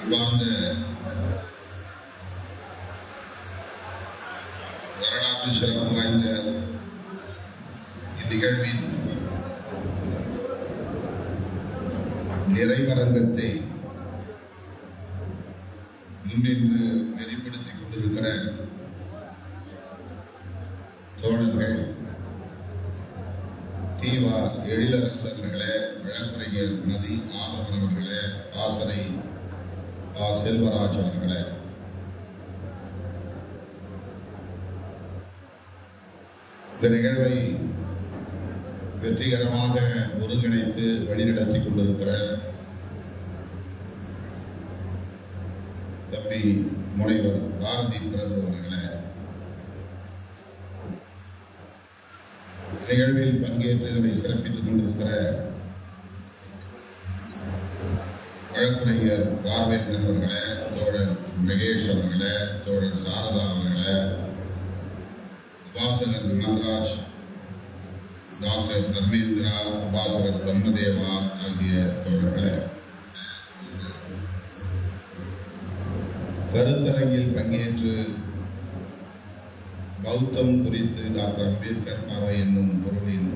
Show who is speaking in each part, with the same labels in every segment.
Speaker 1: அன்பார்ந்த வரலாற்று சிறப்பு வாய்ந்த இந்நிகழ்வின் நிறைவரங்கத்தை முன்னின்று நெறிப்படுத்திக் கொண்டிருக்கிற தோழர்கள், தீவா எழிலரசு அவர்களே, வழக்குரைஞர் மதி ஆதவன் அவர்களே, ஆசரை செல்வராஜ் அவர்களே, இந்த நிகழ்வை வெற்றிகரமாக ஒருங்கிணைத்து வழிநடத்திக் கொண்டிருக்கிற தம்பி முனைவர் பாரதி பிரபு அவர்களே, நிகழ்வில் பங்கேற்று இதனை சிறப்பித்துக் கொண்டிருக்கிற வழக்குரைஞர் பார்வேந்தன் அவர்களே, தோழர் மகேஷ் அவர்களே, தோழர் சாரதா அவர்களே, உபாசகர் விமல்ராஜ், டாக்டர் தர்மேந்திரா, உபாசகர் பிரம்மதேவா ஆகிய தோழர்களே, கருத்தரங்கில் பங்கேற்று பௌத்தம் குறித்து டாக்டர் அம்பேத்கர் பார்வை என்னும் பொருளின்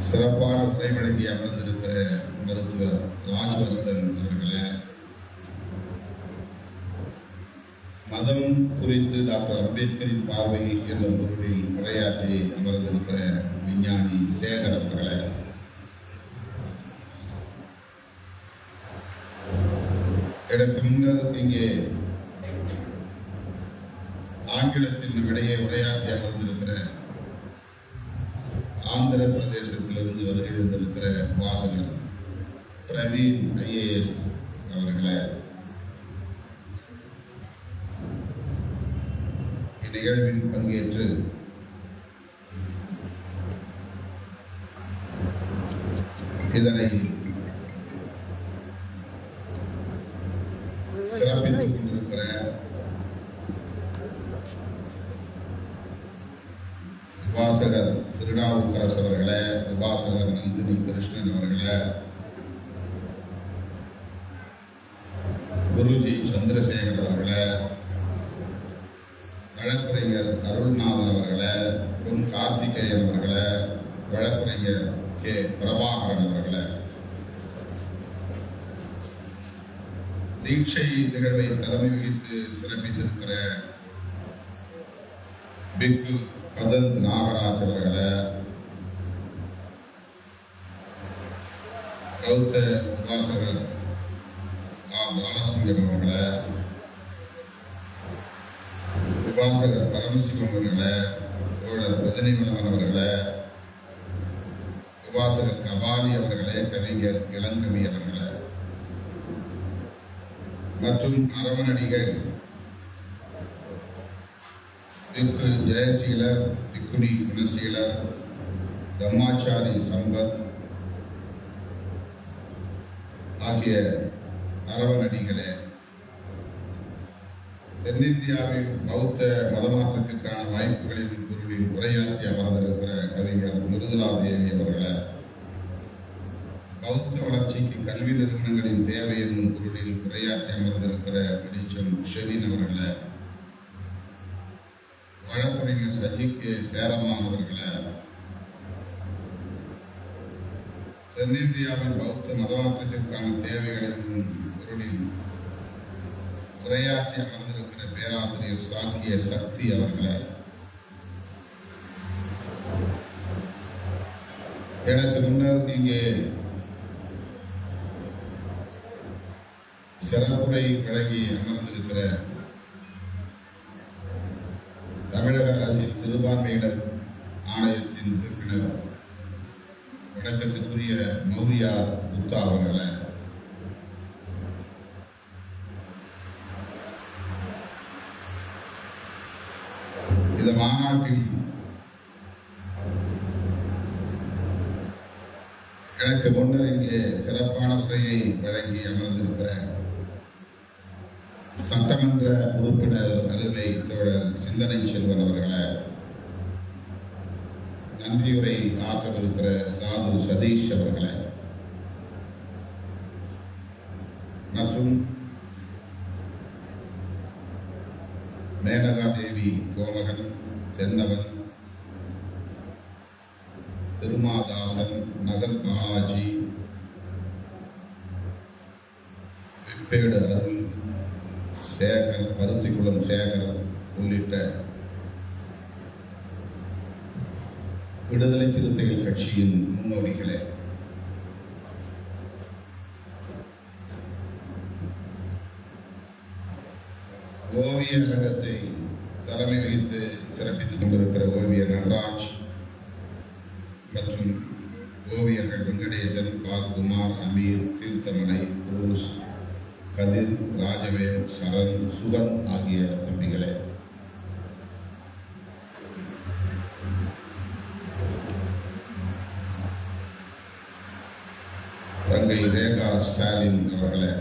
Speaker 1: சிறப்பான உரை வழங்கி அமர்ந்திருக்கிற மருத்துவர் ராஜ்வர்தன் அவர்களே, மதம் குறித்து டாக்டர் அம்பேத்கரின் பார்வை என்ற பொருளில் உரையாற்றி அமர்ந்திருக்கிற விஞ்ஞானி சேகர் அவர்களே, எனக்கு முன்னர் இங்கே ஆங்கிலத்தின் விடையை உரையாற்றி அமர்ந்திருக்கிற ஆந்திர பிரதேசத்திலிருந்து வருகை தந்திருக்கிற வாசகர் பிரவீன் IAS அவர்களே, இந்நிகழ்வில் பங்கேற்று இதனை சிறப்பித்துக் கொண்டிருக்கிற உபாசகர் திருநாவுக்கரசு அவர்களே, உபாசகர் நந்தினி கிருஷ்ணன் அவர்களே, குருஜி சந்திரசேகர் அவர்களே, வழக்குரைஞர் அருள்நாதன் அவர்களே, பொன் கார்த்திகேயன் அவர்களே, வழக்குரைஞர் கே பிரபாகரன் அவர்களே, தீட்சை நிகழ்வை தலைமை வகித்து சிறப்பித்திருக்கிற பிக்கு பதந்த் நாகராஜ் அவர்களே, கௌத உபாசகர் பாலசிங்கம் அவர்களே, உபாசகர் பரமசிவம் அவர்களே, தோழர் ரஜினிவளவன் அவர்களே, உபாசகர் கபாலி அவர்களே, கவிஞர் இளங்கவி அவர்களே மற்றும் அரவணடிகள் திக்கு ஜெயசீலர், திக்குடி குணசீலர், தம்மாச்சாரி சம்பத் ஆகிய அரவணடிகளே, தென்னிந்தியாவில் பௌத்த மதமாற்றத்திற்கான வாய்ப்புகளின் பொருளில் உரையாற்றி அமர்ந்திருக்கிற கவிஞர் மிருதுலா தேவி அவர்களே, பௌத்த வளர்ச்சிக்கு கல்வி நிறுவனங்களின் தேவை என்னும் பொருளில் உரையாற்றி அமர்ந்திருக்கிற வெளிச்சம் ஷெரீன் அவர்களே, வழக்குரைஞர் சஜிக்கு சேரமான் அவர்களே, தென்னிந்தியாவின் பௌத்த மதமாற்றத்திற்கான தேவைகள் என்னும் பொருளில் உரையாற்றி அமர்ந்திருக்கிற பேராசிரியர் சாக்கிய சக்தி அவர்களே, எனக்கு முன்னர் இங்கே சிறப்புரை வழங்கி அமர்ந்திருக்கிற தமிழக அரசின் சிறுபான்மையினர் ஆணையத்தின் உறுப்பினர் வணக்கத்துக்குரிய மௌரியா குப்தா அவர்களே, இந்த மாநாட்டில் எனக்கு முன்னர் இங்கே சிறப்பான உரையை வழங்கி அமர்ந்திருக்கிற சட்டமன்ற உறுப்பினர் அருமை தோழர் சிந்தனை செல்வன் அவர்களே, நன்றியுரை ஆற்றவிருக்கிற சாது சதீஷ் அவர்களே, மற்றும் மேனகா தேவி கோமகன், தென்னவன், திருமாதாசன், நகர் பாலாஜி, விப்பேடு அருள், சேகர், பருத்திக்குளம் சேகர் உள்ளிட்ட விடுதலை சிறுத்தைகள் கட்சியின் முன்னோடிகளே, ஓவிய கழகத்தை தலைமை வகித்து சிறப்பித்துக் கொண்டிருக்கிற ஓவியர் நடராஜ் மற்றும் ஓவியர்கள் வெங்கடேசன், பால்குமார், அமீர், தீர்த்தமலை, புரூஸ், கதிர், ராஜவேல், சரண், சுகன் ஆகிய தம்பிகளே, தங்கை ரேகா ஸ்டாலின் அவர்களே,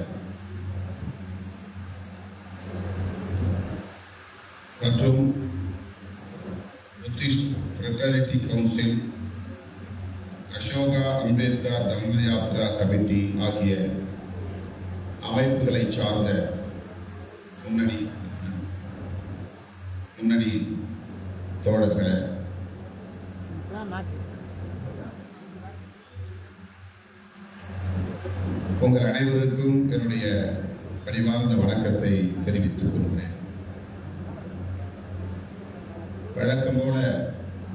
Speaker 1: மற்றும் Buddhist fraternity council, Ashoka Ambedkar Dhamma Yatra committee ஆகிய அமைப்புகளை சார்ந்த முன்னணி தோழர்களே, உங்கள் அனைவருக்கும் என்னுடைய பணிவார்ந்த வணக்கத்தை தெரிவித்துக் கொள்கிறேன். வழக்கம் போல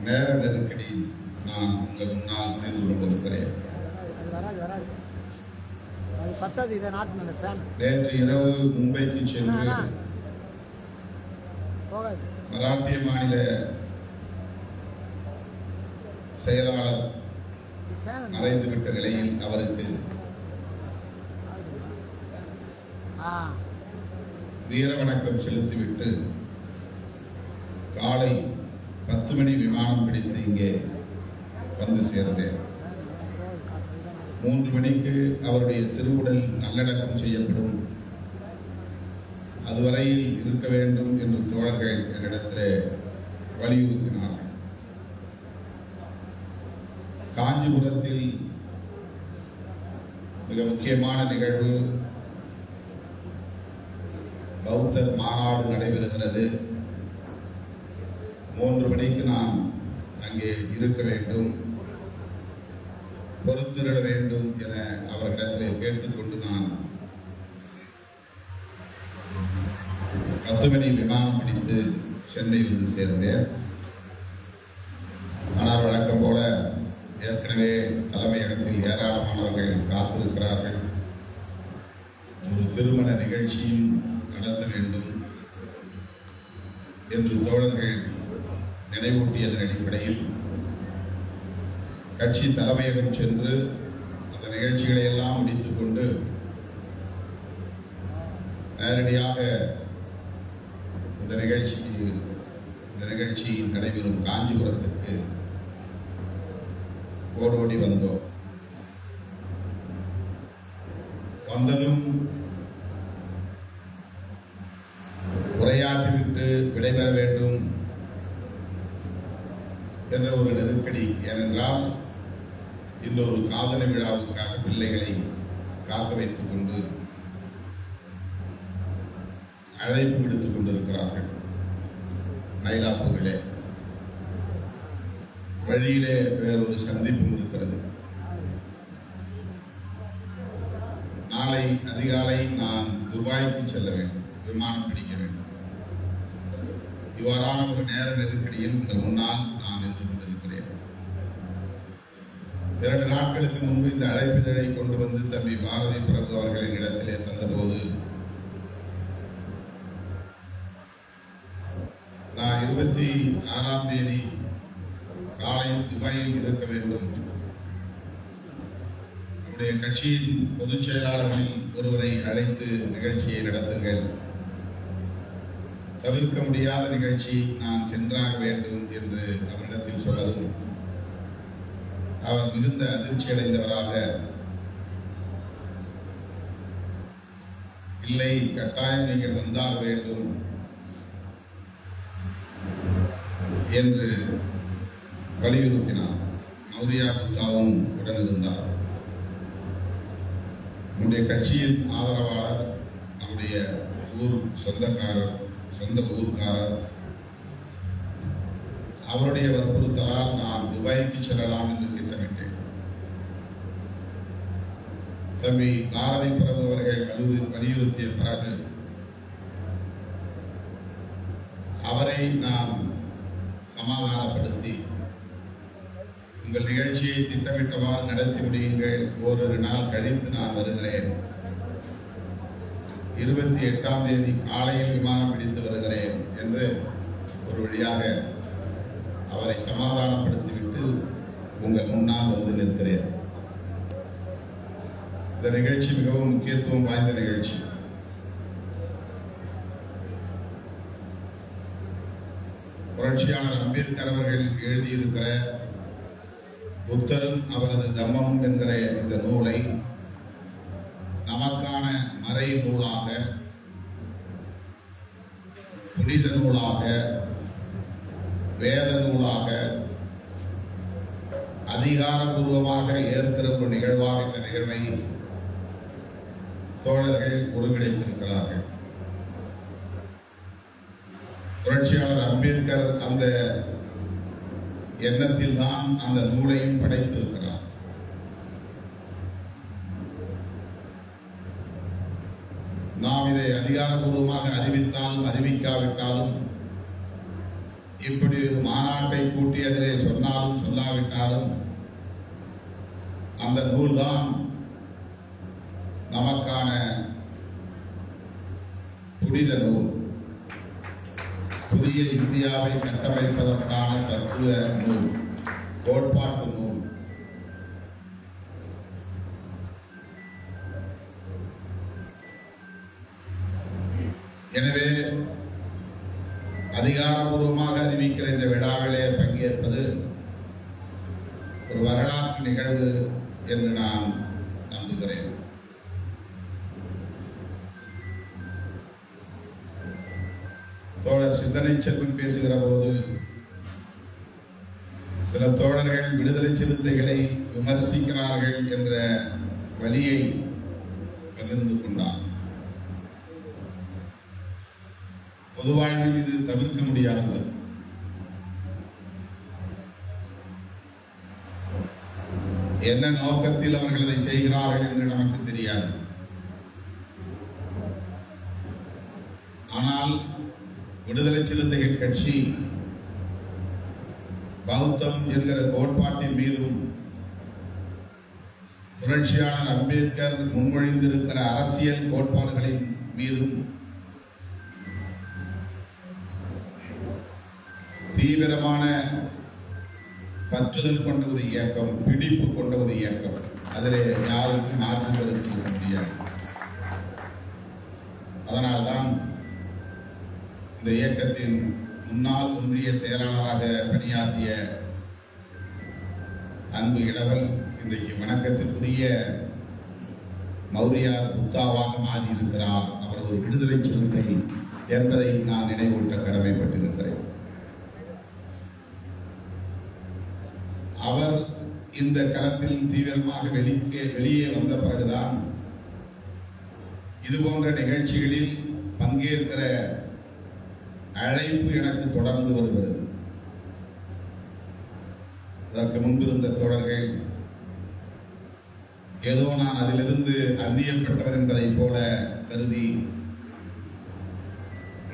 Speaker 1: நேர நெருக்கடி நான் உங்கள் முன்னால் புரிந்து கொண்டிருக்கிறேன். நேற்று இரவு மும்பைக்கு சென்று மராட்டிய மாநில செயலாளர் மறைந்துவிட்ட நிலையில் அவருக்கு வீர வணக்கம் செலுத்திவிட்டு காலை 10 மணி விமானம் பிடித்து இங்கே வந்து சேர்ந்தேன். 3 மணிக்கு அவருடைய திருவுடல் நல்லடக்கம் செய்யப்படும், அதுவரையில் இருக்க வேண்டும் என்று தோழர்கள் என்னிடத்தில் வலியுறுத்தினார்கள். காஞ்சிபுரத்தில் மிக முக்கியமான நிகழ்வு, பௌத்தர் மாநாடு நடைபெறுகிறது. 3 மணிக்கு நான் அங்கே இருக்க வேண்டும், பொறுத்திருட வேண்டும் என அவர்களிடத்தில் கேட்டுக்கொண்டு நான் 10 மணி விமானம் பிடித்து சென்னை வந்து சேர்ந்தேன். ஆனால் வழக்கம் போல ஏற்கனவே தலைமையகத்தில் ஏராளமானவர்கள் காத்திருக்கிறார்கள். ஒரு திருமண நிகழ்ச்சியும் நடத்த வேண்டும் என்று தோழர்கள் நினைவூட்டியதன் அடிப்படையில் கட்சி தலைமையகம் சென்று அந்த நிகழ்ச்சிகளை எல்லாம் முடித்துக் கொண்டு நேரடியாக இந்த நிகழ்ச்சி நடைபெறும் காஞ்சிபுரத்திற்கு ஓடோடி வந்தோம். வந்ததும் உரையாற்றிவிட்டு விடைபெற வேண்டும் என்ற ஒரு நெருக்கடி. ஏனென்றால் இந்த ஒரு காதணி விழாவுக்காக பிள்ளைகளை காக்க வைத்துக் கொண்டு அழைப்பு விடுத்துக் கொண்டிருக்கிறார்கள். மயிலாப்பூரிலே வழியிலே வேறொரு சந்திப்பும் இருக்கிறது. நாளை அதிகாலை நான் துபாய்க்கு செல்ல வேண்டும், விமானம் பிடிக்க வேண்டும். இவ்வாறான ஒரு நேர நெருக்கடியில் உங்கள் முன்னால் நான் நின்று கொண்டிருக்கிறேன். 2 நாட்களுக்கு முன்பு இந்த அழைப்பிதழை கொண்டு வந்து தம்பி பாரதி பிரபு அவர்களின் இடத்திலே தந்தபோது நான் 26ஆம் தேதி காலை துபாயில் இருக்க வேண்டும், நம்முடைய கட்சியின் பொதுச் செயலாளர்களில் ஒருவரை அழைத்து நிகழ்ச்சியை நடத்துங்கள், தவிர்க்க முடியாத நிகழ்ச்சி, நான் சென்றாக வேண்டும் என்று அவரிடத்தில் சொல்லவும் அவர் மிகுந்த அதிர்ச்சி அடைந்தவராக, இல்லை கட்டாயம் நீங்கள் வந்தாக வேண்டும் என்று வலியுறுத்தினார். மௌரியா புத்தாவும் உடன் இருந்தார். நம்முடைய கட்சியின் ஆதரவாளர், நம்முடைய சொந்தக்காரர், சொந்த ஊர்க்காரர், அவருடைய வற்புறுத்தலால் நான் துபாய்க்கு செல்லலாம் என்று திட்டமிட்டேன். தம்பி பாரதி பிரபு அவர்கள் வலியுறுத்திய பிறகு அவரை நாம் சமாதானப்படுத்தி, உங்கள் நிகழ்ச்சியை திட்டமிட்டவாறு நடத்தி முடியுங்கள், ஓரிரு நாள் கழித்து நான் வருகிறேன், 28ஆம் தேதி காலையில் விமானம் பிடித்து வருகிறேன் என்று ஒரு வழியாக அவரை சமாதானப்படுத்திவிட்டு உங்கள் முன்னால் வந்து நிற்கிறேன். இந்த நிகழ்ச்சி மிகவும் முக்கியத்துவம் வாய்ந்த நிகழ்ச்சி. புரட்சியாளர் அம்பேத்கர் அவர்கள் எழுதியிருக்கிற புத்தரும் அவரது தம்மமும் என்கிற இந்த நூலை நமக்கான மறை நூலாக, புனித நூலாக, வேத நூலாக, அதிகாரபூர்வமாக ஏற்கிற ஒரு நிகழ்வாக இந்த நிகழ்வை தோழர்கள் ஒருங்கிணைத்திருக்கிறார்கள். புரட்சியாளர் அம்பேத்கர் அந்த எண்ணத்தில் தான் அந்த நூலையும் படைத்திருக்கிறார். நாம் இதை அதிகாரபூர்வமாக அறிவித்தாலும் அறிவிக்காவிட்டாலும், இப்படி ஒரு மாநாட்டை கூட்டி அதிலே சொன்னாலும் சொல்லாவிட்டாலும், அந்த நூல்தான் நமக்கான புனித நூல், புதிய இந்தியாவை கட்டமைப்பதற்கான தத்துவ நூல், கோட்பாட்டு நூல். எனவே அதிகாரபூர்வமாக அறிவிக்கிற இந்த விழாவிலே பங்கேற்பது ஒரு வரலாற்று நிகழ்வு என்று நான் நம்புகிறேன். தோழர் சிந்தனை செல்வன் பேசுகிற போது சில தோழர்கள் விடுதலை சிறுத்தைகளை விமர்சிக்கிறார்கள் என்ற வழியை பகிர்ந்து கொண்டார். பொதுவாழ்வில் இது தவிர்க்க முடியாதது. என்ன நோக்கத்தில் அவர்கள் அதை செய்கிறார்கள் என்று நமக்கு தெரியாது. ஆனால் விடுதலை சிறுத்தைகள் கட்சி பௌத்தம் என்கிற கோட்பாட்டின் மீதும், புரட்சியாளர் அம்பேத்கர் முன்மொழிந்திருக்கிற அரசியல் கோட்பாடுகளின் மீதும் தீவிரமான பற்றுதல் கொண்ட ஒரு இயக்கம், பிடிப்பு கொண்ட ஒரு இயக்கம். அதிலே யாருக்கும் மாற்று கருத்து இருக்க முடியாது. அதனால்தான் இந்த இயக்கத்தின் முன்னாள் ஒன்றிய செயலாளராக பணியாற்றிய அன்பு இளவல் இன்றைக்கு வணக்கத்திற்குரிய மௌரியார் புத்தாவாக மாறியிருக்கிறார். அவர் ஒரு விடுதலை சிறுத்தை என்பதை நான் நினைவூட்ட கடமைப்பட்டிருக்கிறேன். அவர் இந்த களத்தில் தீவிரமாக வெளியே வந்த பிறகுதான் இதுபோன்ற நிகழ்ச்சிகளில் பங்கேற்கிற அழைப்பு எனக்கு தொடர்ந்து வருகிறது. அதற்கு முன்பு இருந்த தோழர்கள் ஏதோ நான் அதிலிருந்து அந்நியப்பட்டவர் என்பதை போல கருதி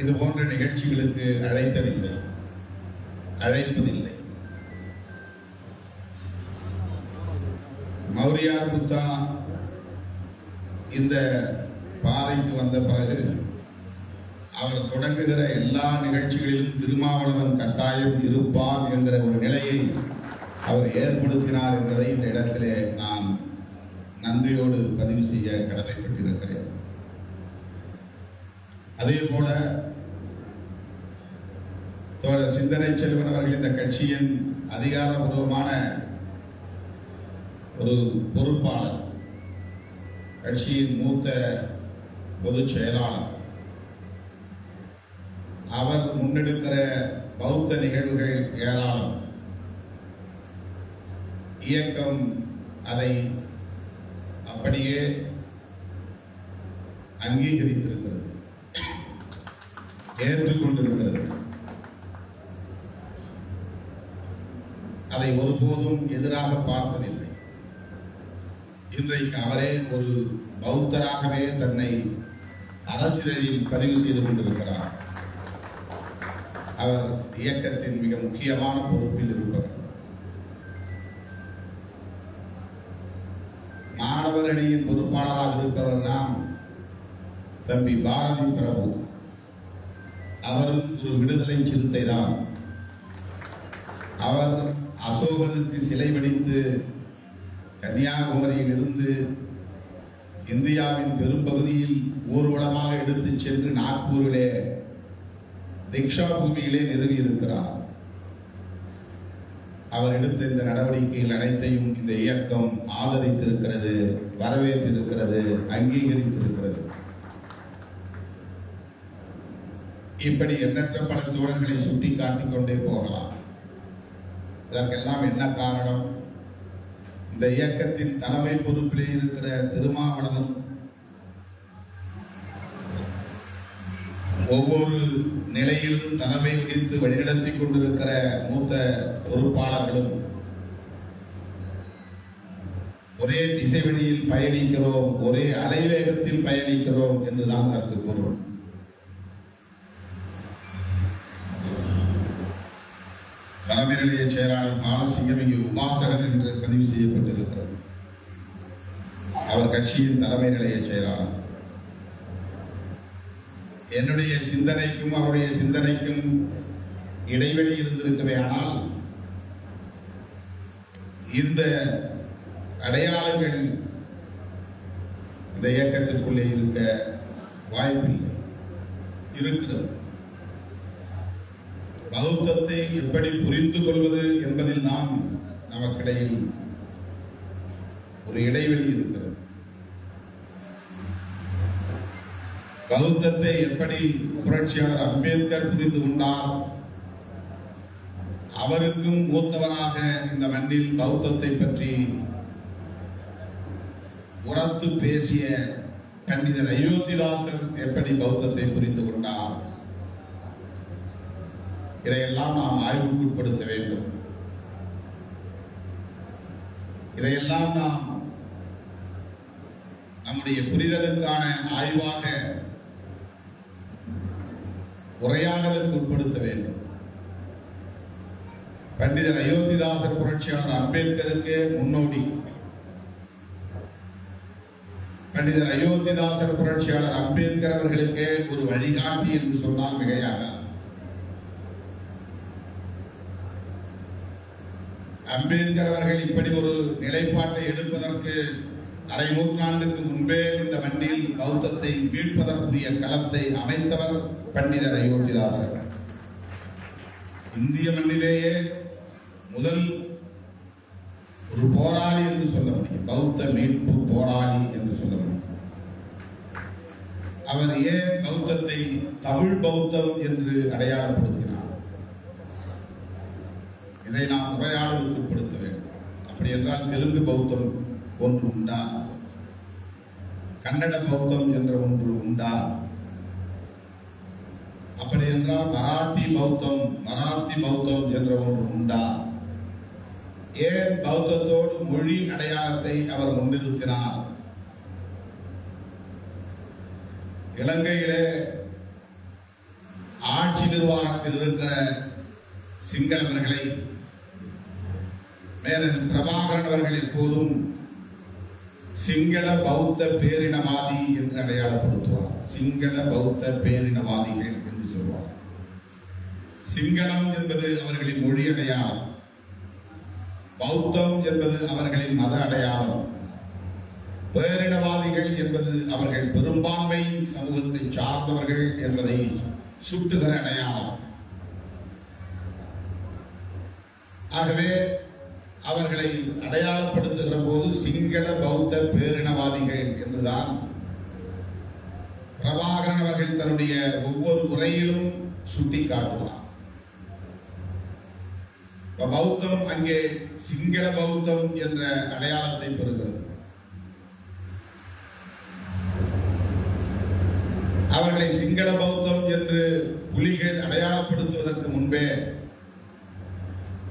Speaker 1: இது போன்ற நிகழ்ச்சிகளுக்கு அழைப்பதில்லை. மௌரியார் புத்தா இந்த பாதைக்கு வந்த பிறகு அவர் தொடங்குகிற எல்லா நிகழ்ச்சிகளிலும் திருமாவளவன் கட்டாயம் இருப்பார் என்கிற ஒரு நிலையை அவர் ஏற்படுத்தினார் என்பதை இந்த இடத்திலே நான் நன்றியோடு பதிவு செய்ய கடமைப்பட்டிருக்கிறேன். அதே போல தோழர் சிந்தனை செல்வன் அவர்கள் இந்த கட்சியின் அதிகாரபூர்வமான ஒரு பொறுப்பாளர், கட்சியின் மூத்த பொதுச் செயலாளர். அவர் முன்னெடுக்கிற பௌத்த நிகழ்வுகள் ஏராளம். இயக்கம் அதை அப்படியே அங்கீகரித்திருக்கிறது, ஏற்றுக்கொண்டிருக்கிறது. அதை ஒருபோதும் எதிராக பார்த்ததில்லை. இன்றைக்கு அவரே ஒரு பௌத்தராகவே தன்னை அரசியலில் பதிவு செய்து கொண்டிருக்கிறார். அவர் இயக்கத்தின் மிக முக்கியமான பொறுப்பில் இருப்பவர். மாணவர் அணியின் பொறுப்பாளராக இருப்பவர் நாம் தம்பி பாரதி பிரபு. அவரும் ஒரு விடுதலை சிறுத்தை தான். அவர் அசோகனுக்கு சிலை வடித்து கன்னியாகுமரியில் இருந்து இந்தியாவின் பெரும்பகுதியில் ஊர்வலமாக எடுத்துச் சென்று நாக்பூரிலே தீக்ஷா பூமியிலே நிறுவியிருக்கிறார். அவர் எடுத்த இந்த நடவடிக்கைகள் அனைத்தையும் இந்த இயக்கம் ஆதரித்திருக்கிறது, வரவேற்றிருக்கிறது, அங்கீகரித்திருக்கிறது. இப்படி எண்ணற்ற பல தோழர்களை சுட்டிக்காட்டிக் கொண்டே போகலாம். இதற்கெல்லாம் என்ன காரணம்? இந்த இயக்கத்தின் தலைமை பொறுப்பிலே இருக்கிற திருமாவளவன் ஒவ்வொரு நிலையிலும் தலைமை வகித்து வழிநடத்திக் கொண்டிருக்கிற மூத்த பொறுப்பாளர்களும் ஒரே திசை வழியில் பயணிக்கிறோம், ஒரே அலைவேகத்தில் பயணிக்கிறோம் என்றுதான் அதற்கு பொருள். தலைமை நிலைய செயலாளர் பாலசிங்கம் இங்கு உபாசகர் என்று பதிவு செய்யப்பட்டிருக்கிறது. அவர் கட்சியின் தலைமை நிலைய செயலாளர். என்னுடைய சிந்தனைக்கும் அவருடைய சிந்தனைக்கும் இடைவெளி இருந்திருக்கவே, ஆனால் இந்த அடையாளங்கள் இந்த இயக்கத்திற்குள்ளே இருக்க வாய்ப்பில்லை. இருக்கிறது. பௌத்தத்தை எப்படி புரிந்து கொள்வது என்பதில் நாம் நமக்கிடையில் ஒரு இடைவெளி இருக்கிறது. பௌத்தத்தை எப்படி புரட்சியாளர் அம்பேத்கர் புரிந்து கொண்டார், அவருக்கும் மூத்தவராக இந்த மண்ணில் பௌத்தத்தை பற்றி உரத்து பேசிய பண்டிதர் அயோத்திதாசர் எப்படி பௌத்தத்தை புரிந்து கொண்டார், இதையெல்லாம் நாம் ஆய்வுக்கு உட்படுத்த வேண்டும். இதையெல்லாம் நாம் நம்முடைய புரிதலுக்கான ஆய்வாக உரையாடலுக்கு உட்படுத்த வேண்டும். பண்டிதர் அயோத்திதாசர் புரட்சியாளர் அம்பேத்கருக்கு முன்னோடி. பண்டிதர் அயோத்திதாசர் புரட்சியாளர் அம்பேத்கர் அவர்களுக்கு ஒரு வழிகாட்டி என்று சொன்னால் மிகையாக. அம்பேத்கர் அவர்கள் இப்படி ஒரு நிலைப்பாட்டை எடுப்பதற்கு அரை நூற்றாண்டுக்கு முன்பே இந்த மண்ணில் பௌத்தத்தை மீட்பதற்குரிய களத்தை அமைத்தவர் பண்டிதர் அயோத்திதாசர். இந்திய மண்ணிலேயே முதல் ஒரு போராளி என்று சொல்ல முடியும், பௌத்த மீட்பு போராளி என்று சொல்ல முடியும். அவர் ஏன் பௌத்தத்தை தமிழ் பௌத்தம் என்று அடையாளப்படுத்தினார்? இதை நாம் உரையாடலுக்கு உட்படுத்த வேண்டும். அப்படி என்றால் தெலுங்கு பௌத்தம் ஒன்று உண்டா, கன்னட பௌத்தம் என்ற ஒன்று உண்டா? அப்படி என்றால் மராத்தி பௌத்தம் என்ற ஒன்று உண்டா? ஏன் பௌத்தத்தோடு மொழி அடையாளத்தை அவர் முன்னிறுத்தினார்? இலங்கையிலே ஆட்சி நிர்வாகத்தில் இருக்கிற சிங்களவர்களை மேலும் பிரபாகரன் அவர்கள் எப்போதும் சிங்கள பௌத்த பேரினவாதி என்று அடையாளப்படுத்துவார். சிங்கள பௌத்த பேரினவாதிகள் என்று சொல்வார். சிங்களம் என்பது அவர்களின் மொழி அடையாளம், பௌத்தம் என்பது அவர்களின் மத அடையாளம், பேரினவாதிகள் என்பது அவர்கள் பெரும்பான்மை சமூகத்தை சார்ந்தவர்கள் என்பதை சுட்டுகிற அடையாளம். ஆகவே அவர்களை அடையாளப்படுத்துகிற போது சிங்கள பௌத்த பேரினவாதிகள் என்றுதான் பிரபாகரன் அவர்கள் தன்னுடைய ஒவ்வொரு உரையிலும் சுட்டிக்காட்டுவார். பௌத்தம் அங்கே சிங்கள பௌத்தம் என்ற அடையாளத்தை பெறுகிறது. அவர்களை சிங்கள பௌத்தம் என்று புலிகள் அடையாளப்படுத்துவதற்கு முன்பே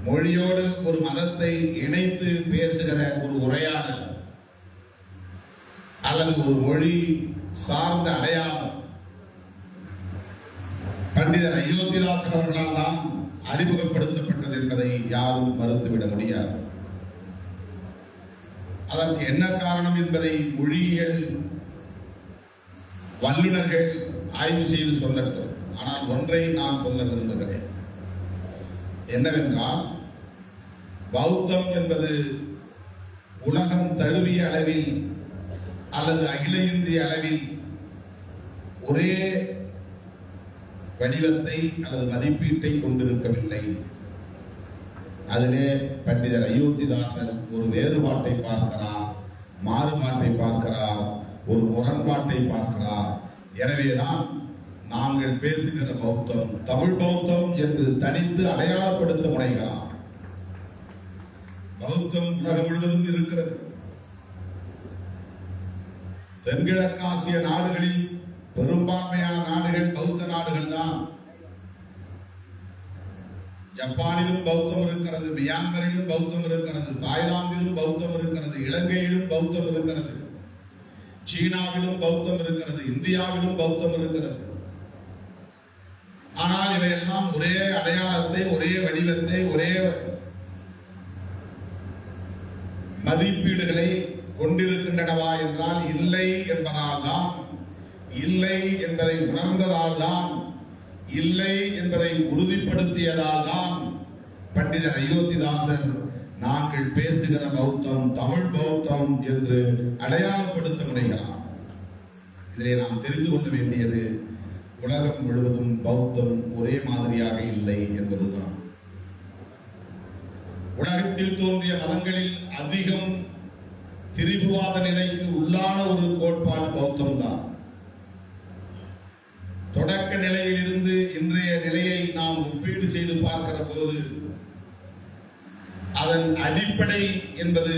Speaker 1: மொழியோடு ஒரு மதத்தை இணைத்து பேசுகிற ஒரு உரையாடல் அல்லது ஒரு மொழி சார்ந்த அடையாளம் பண்டிதர் அயோத்திதாசன் அவர்களால் தான் அறிமுகப்படுத்தப்பட்டது என்பதை யாரும் மறுத்துவிட முடியாது. அதற்கு என்ன காரணம் என்பதை மொழியியல் வல்லுநர்கள் ஆய்வு செய்து சொல்லட்டும். ஆனால் ஒன்றை நான் சொல்ல விரும்புகிறேன். என்னவென்றால், பௌத்தம் என்பது உலகம் தழுவிய அளவில் அல்லது அகில இந்திய அளவில் ஒரே வடிவத்தை அல்லது மதிப்பீட்டை கொண்டிருக்கவில்லை. அதிலே பண்டிதர் அயோத்திதாசன் ஒரு வேறுபாட்டை பார்க்கிறார், மாறுபாட்டை பார்க்கிறார், ஒரு முரண்பாட்டை பார்க்கிறார். எனவேதான் நாங்கள் பேசுகிற பௌத்தம் தமிழ் பௌத்தம் என்று தனித்து அடையாளப்படுத்த முனைகிறார். பௌத்தம் உலகம் முழுவதும் இருக்கிறது. தென்கிழக்காசிய நாடுகளில் பெரும்பான்மையான நாடுகள் பௌத்த நாடுகள் தான். ஜப்பானிலும் பௌத்தம் இருக்கிறது, மியான்மரிலும் பௌத்தம் இருக்கிறது, தாய்லாந்திலும் பௌத்தம் இருக்கிறது, இலங்கையிலும் பௌத்தம் இருக்கிறது, சீனாவிலும் பௌத்தம் இருக்கிறது, இந்தியாவிலும் பௌத்தம் இருக்கிறது. ஆனால் இவையெல்லாம் ஒரே அடையாளத்தை, ஒரே வடிவத்தை, ஒரே மதிப்பீடுகளை கொண்டிருக்கின்றனவா என்றால் இல்லை என்பதால் தான், இல்லை என்பதை உணர்ந்ததால் தான், இல்லை என்பதை உறுதிப்படுத்தியதால் தான் பண்டிதர் அயோத்திதாசன் நாங்கள் பேசுகிற பௌத்தம் தமிழ் பௌத்தம் என்று அடையாளப்படுத்த முனைகிறார். இதிலே நாம் தெரிந்து கொள்ள வேண்டியது, உலகம் முழுவதும் பௌத்தம் ஒரே மாதிரியாக இல்லை என்பதுதான். உலகத்தில் தோன்றிய மதங்களில் அதிகம் திரிபுவாத நிலைக்கு உள்ளான ஒரு கோட்பாடு பௌத்தம் தான். தொடக்க நிலையில் இருந்து இன்றைய நிலையை நாம் ஒப்பீடு செய்து பார்க்கிற போது அதன் அடிப்படை என்பது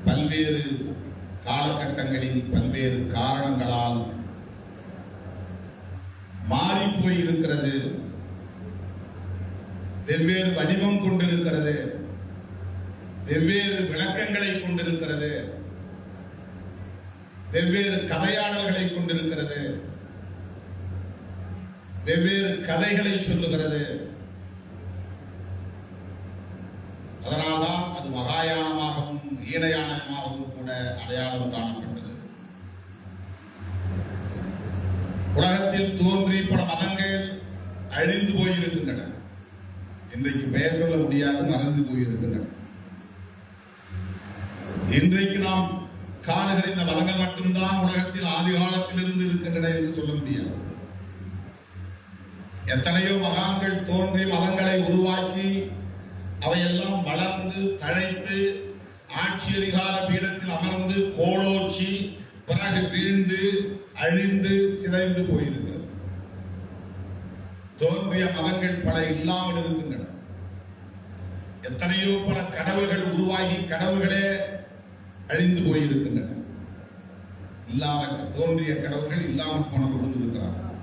Speaker 1: பல்வேறு காலகட்டங்களில் பல்வேறு காரணங்களால் மாறிப்போய் இருக்கிறது, வெவ்வேறு வடிவம் கொண்டிருக்கிறது, வெவ்வேறு விளக்கங்களை கொண்டிருக்கிறது, வெவ்வேறு கதையாளர்களை கொண்டிருக்கிறது, வெவ்வேறு கதைகளை சொல்லுகிறது. அதனால்தான் அது மகாயானமாகவும் ஈனயானமாகவும் கூட அடையாளம் காணப்பட்டது. உலகத்தில் தோன்றி பல மதங்கள் அழிந்து போயிருக்கின்றன. இன்றைக்கு பெயர் சொல்ல முடியாது, மறந்து போயிருக்கின்றன. இன்றைக்கு நாம் காணுகிற இந்த மதங்கள் மட்டும்தான் உலகத்தில் ஆதி காலத்திலிருந்து இருக்கின்றன என்று சொல்ல முடியாது. எத்தனையோ மகான்கள் தோன்றி மதங்களை உருவாக்கி அவையெல்லாம் வளர்ந்து தழைத்து ஆட்சி அதிகார பீடத்தில் அமர்ந்து கோலோச்சி பிறகு வீழ்ந்து அழிந்து சிதைந்து போயிருக்கிறது. தோன்றிய மதங்கள் பல இல்லாமல் இருக்கின்றன. எத்தனையோ பல கடவுள்கள் உருவாகி கடவுள்களே அழிந்து போயிருக்கின்றன. இல்லாத தோன்றிய கடவுள்கள் இல்லாமல் போனவர்கள் இருக்கிறார்கள்.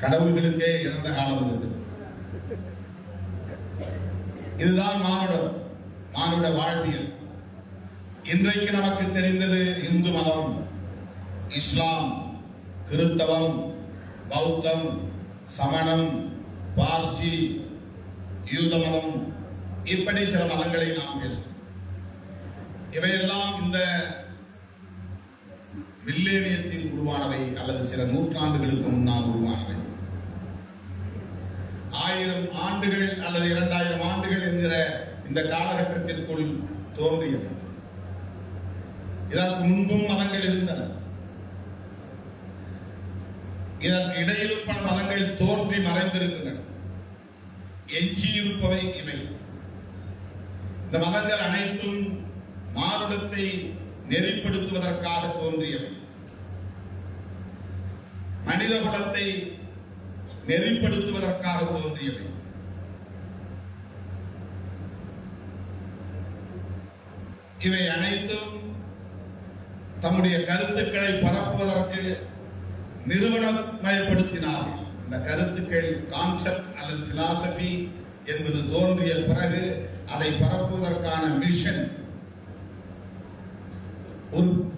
Speaker 1: கடவுள்களுக்கே இறந்த காலம் இருக்குது. இதுதான் மானுட வாழ்வியல். இன்றைக்கு நமக்கு தெரிந்தது இந்து மதம், இஸ்லாம், கிறிஸ்தவம், பௌத்தம், சமணம், பார்சி, யூத மதம், இப்படி சில மதங்களை நாம் பேசுகிறோம். இவையெல்லாம் இந்த மில்லேனியத்தில் உருவானவை அல்லது சில நூற்றாண்டுகளுக்கு முன்னால் உருவானவை. 1000 ஆண்டுகள் அல்லது 2000 ஆண்டுகள் என்கிற இந்த காலகட்டத்திற்குள் தோன்றியது. இதற்கு முன்பும் மதங்கள் இருந்தன. இதற்கு இடையிலும் பல மதங்கள் தோன்றி மறைந்திருக்கின்றன. எஞ்சியிருப்பவை இவை. இந்த மதங்கள் அனைத்தும் மானுடத்தை நெறிப்படுத்துவதற்காக தோன்றியவை. மனித குலத்தை நெறிப்படுத்துவதற்காக தோன்றியவை. இவை அனைத்தும் தம்முடைய கருத்துக்களை பரப்புவதற்கு நிறுவனமயப்படுத்தினார்கள். இந்த கருத்துக்கள் கான்செப்ட் அல்லது பிலாசபி என்பது தோன்றிய பிறகு அதை பரப்புவதற்கான மிஷன்,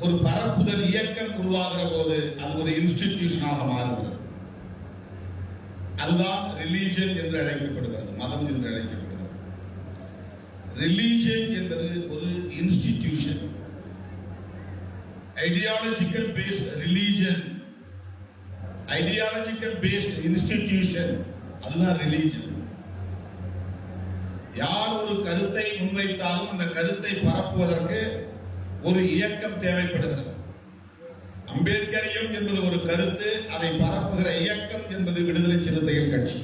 Speaker 1: ஒரு பரப்புதல் இயக்கம் உருவாகிற போது அது ஒரு இன்ஸ்டிடியூஷனாக மாறுகிறது. அதுதான் ரிலீஜன் என்று அழைக்கப்படுகிறது, மதம் என்று அழைக்கப்படுகிறது. ரிலீஜன் என்பது ஒரு institution, ideological based religion, ideological based institution, அதுதான் ரிலீஜன். யார் ஒரு கருத்தை முன்வைத்தாலும் அந்த கருத்தை பரப்புவதற்கு ஒரு இயக்கம் தேவைப்படுகிறது. அம்பேத்கரியம் என்பது ஒரு கருத்து, அதை பரப்புகிற இயக்கம் என்பது விடுதலை சிறுத்தைகள் கட்சி.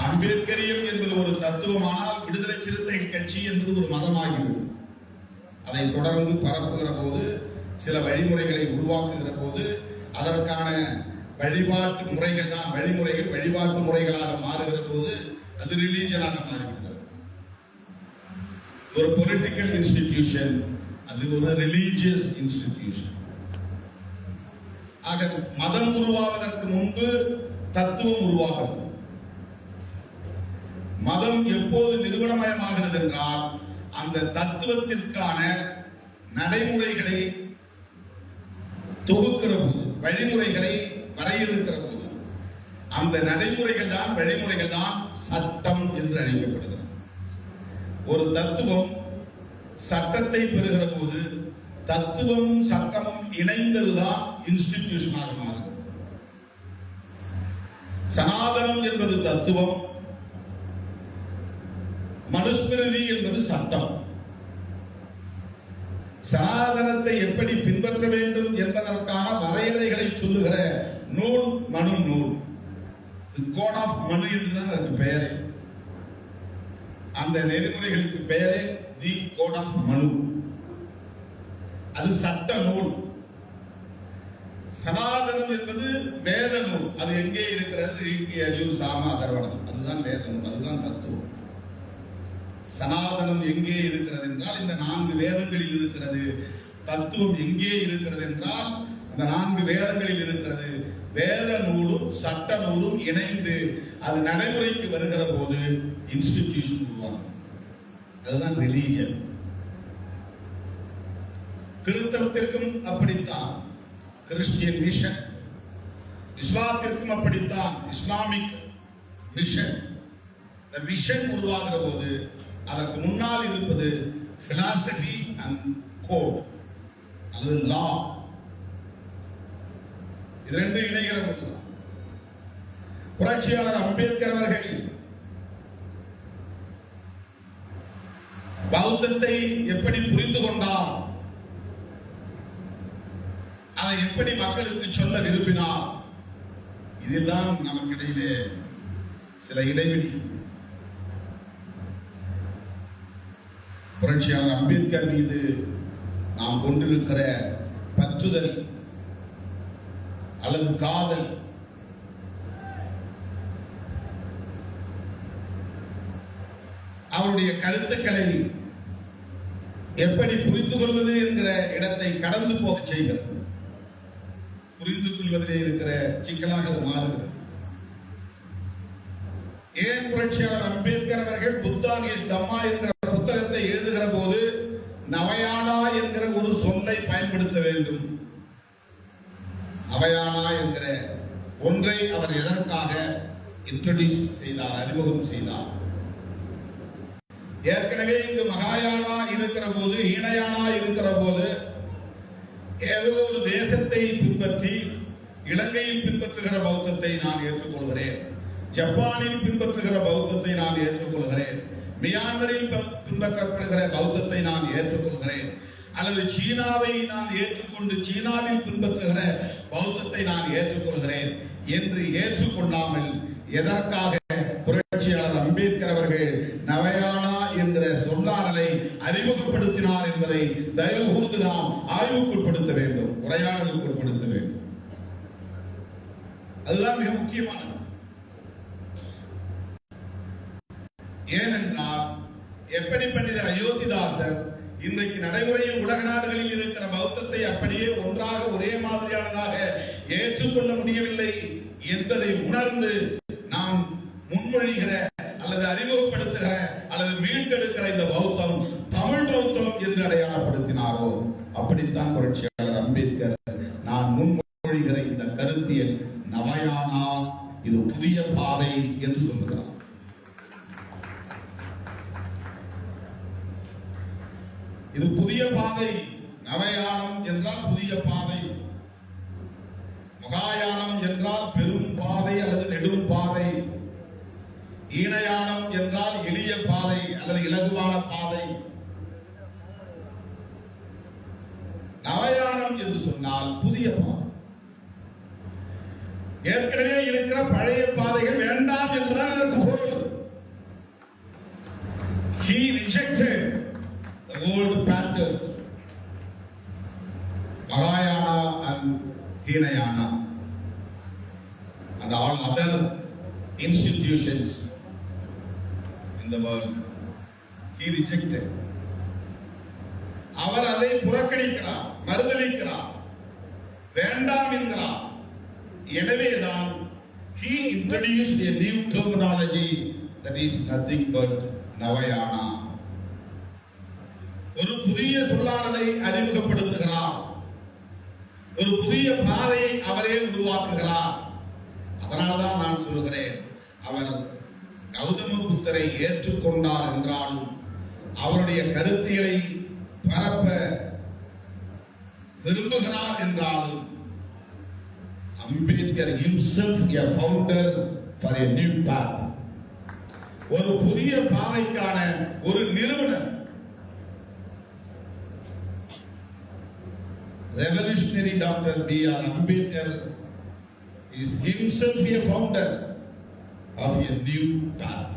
Speaker 1: அம்பேத்கரியம் என்பது ஒரு தத்துவமானால் விடுதலை சிறுத்தைகள் கட்சி என்பது ஒரு மதமாகிவிடும். அதை தொடர்ந்து பரப்புகிற போது, சில வழிமுறைகளை உருவாக்குகிற போது அதற்கான வழிபாட்டு முறைகள் தான் வழிபாட்டு முறைகளாக மாறுகிற போது அது ரிலீஜனாக மாறிவிடுகிறது. ஒரு பொலிட்டிக்கல் இன்ஸ்டிடியூஷன், அது ஒரு ரிலீஜியஸ் இன்ஸ்டிடியூஷன். ஆக மதம் உருவாவதற்கு முன்பு தத்துவம் உருவாகிறது. மதம் எப்போது நிறுவனமயமாகிறது என்றால் அந்த தத்துவத்திற்கான நடைமுறைகளை தொகுக்கிற போது, வழிமுறைகளை வரையறுக்கிற போது, அந்த நடைமுறைகள் தான் வழிமுறைகள் தான் சட்டம் என்று அழைக்கப்படுகிறது. ஒரு தத்துவம் சட்டத்தை பெறுகிற போது தத்துவமும் சட்டமும் இணைந்ததுதான் இன்ஸ்டிடியூஷனாக மாறுகிறது. சனாதனம் என்பது தத்துவம், மனுஸ்மிருதி என்பது சட்டம். சனாதனத்தை எப்படி பின்பற்ற வேண்டும் என்பதற்கான வரையறைகளை சொல்லுகிற நூல் மனு நூல், கோட் ஆஃப் மனு என்றுதான் அதற்கு பெயரே. அந்த நெறிமுறைகளுக்கு பெயரே தி கோட் ஆஃப் மனு. அது சட்ட நூல். சனாதனம் என்பது வேத நூல். அது எங்கே இருக்கிறது? சாம அதர்வணம். அதுதான் வேத நூல், அதுதான் தத்துவம். சனாதனம் எங்கே இருக்கிறது என்றால் இந்த 4 வேதங்களில் இருக்கிறது. தத்துவம் எங்கே இருக்கிறது என்றால் இந்த 4 வேதங்களில் இருக்கிறது. வேத நூலும் சட்ட நூலும் இணைந்து அது நடைமுறைக்கு வருகிற போது இன்ஸ்டிடியூஷன் உருவாகும். அதுதான் ரிலீஜன். கிறிஸ்தவத்திற்கும் அப்படித்தான் கிறிஸ்டியன் மிஷன், இஸ்லாத்திற்கும் அப்படித்தான் இஸ்லாமிக் மிஷன். இந்த மிஷன் உருவாகிற போது அதற்கு முன்னால் இருப்பது பிலாசபி அண்ட் கோட் அல்லது லா. இது ரெண்டு இணைகிற போது புரட்சியாளர் அம்பேத்கர் அவர்கள் பௌத்தத்தை எப்படி புரிந்து கொண்டார், அதை எப்படி மக்களுக்கு சொல்ல விரும்பினார், இதுதான் நமக்கிடையிலே சில இடைவெளி. புரட்சியாளர் அம்பேத்கர் மீது நாம் கொண்டிருக்கிற பற்றுதல் அல்லது காதல் அவருடைய கருத்துக்களை எப்படி புரிந்து கொள்வது என்கிற இடத்தை கடந்து போக செய்கிறது. புரிந்து கொள்வதிலே இருக்கிற சிக்கலாக அது மாறுகிறது. ஏன் புரட்சியாளர் அம்பேத்கர் அவர்கள் புத்தானியஸ் தம்மா என்கிற புத்தகத்தை எழுதுகிற போது நவயானா என்கிற ஒரு சொல்லை பயன்படுத்த வேண்டும்? நவயானா என்கிற ஒன்றை அவர் எதற்காக இன்ட்ரோடியூஸ் செய்தார், அறிமுகம் செய்தார்? ஏற்கனவே இங்கு மகாயானா இருக்கிற போது, ஈனயானா இருக்கிற போது ஏதோ ஒரு தேசத்தை பின்பற்றி இலங்கையில் பின்பற்றுகிற பௌத்தத்தை நான் ஏற்றுக்கொள்கிறேன், ஜப்பானில் பின்பற்றுகிற பௌத்தத்தை நான் ஏற்றுக்கொள்கிறேன், மியான்மரில் பின்பற்றப்படுகிற பௌத்தத்தை நான் ஏற்றுக்கொள்கிறேன், அல்லது சீனாவை நான் ஏற்றுக்கொண்டு சீனாவில் பின்பற்றுகிற பௌத்தத்தை நான் ஏற்றுக்கொள்கிறேன் என்று ஏற்றுக்கொள்ளாமல் எதற்காக புரட்சியாளர் அம்பேத்கர் அவர்கள் நவயானா என்ற சொல்லாடலை அறிமுகப்படுத்தினார் என்பதை தயவு கூர்ந்து நாம் ஆய்வுக்குட்படுத்த வேண்டும், உரையாடலுக்கு உட்படுத்த வேண்டும். அதுதான் மிக முக்கியமானது. ஏனென்றால் எப்படி பண்டிதர் அயோத்திதாசர் இன்றைக்கு நடைமுறையில் உலக நாடுகளில் இருக்கிற பௌத்தத்தை அப்படியே ஒன்றாக ஒரே மாதிரியானதாக ஏற்றுக்கொள்ள முடியவில்லை என்பதை உணர்ந்து நாம் முன்மொழிகிற அல்லது அறிமுகப்படுத்துகிற அல்லது மீட்டெடுக்கிற இந்த பௌத்தம் தமிழ் பௌத்தம் என்று அடையாளப்படுத்தினாரோ அப்படித்தான் புரட்சியாளர் அம்பேத்கர் நான் முன்மொழிகிற இந்த கருத்தியல் நவயானா, இது புதிய பாதை என்று சொல்லுகிறார். இது புதிய பாதை. நவயானம் என்றால் புதிய பாதை, மகாயானம் என்றால் பெரும் பாதை அல்லது நெடும் பாதை, ஈனயானம் என்றால் எளிய பாதை அல்லது இலகுவான பாதை. நவயானம் என்று சொன்னால் புதிய பாதை. ஏற்கனவே இருக்கிற பழைய பாதைகள் வேண்டாம் என்றுதான் அதற்கு பொருள். He rejected the old patterns, Mahayana and Hinayana and all other institutions in the world. He rejected. அவர் அதை புறக்கணிக்கிறார், மறுதலிக்கிறார், வேண்டாம் என்கிறார். எனவேதான் he introduced a new terminology that is nothing but நவயானா. ஒரு புதிய சொல்லாடலை அறிமுகப்படுத்துகிறார், ஒரு புதிய பாதையை அவரே உருவாக்குகிறார். அதனால்தான் நான் சொல்கிறேன், அவர் கௌதம புத்தரை ஏற்றுக்கொண்டார் என்றாலும் அவருடைய கருத்தியலை பரப்ப விரும்புகிறார் என்றாலும் Ambedkar himself a founder for a new path, ஒரு புதிய பாதைக்கான ஒரு நிறுவனர். Revolutionary Dr. B.R. Ambedkar is himself a founder of a new path,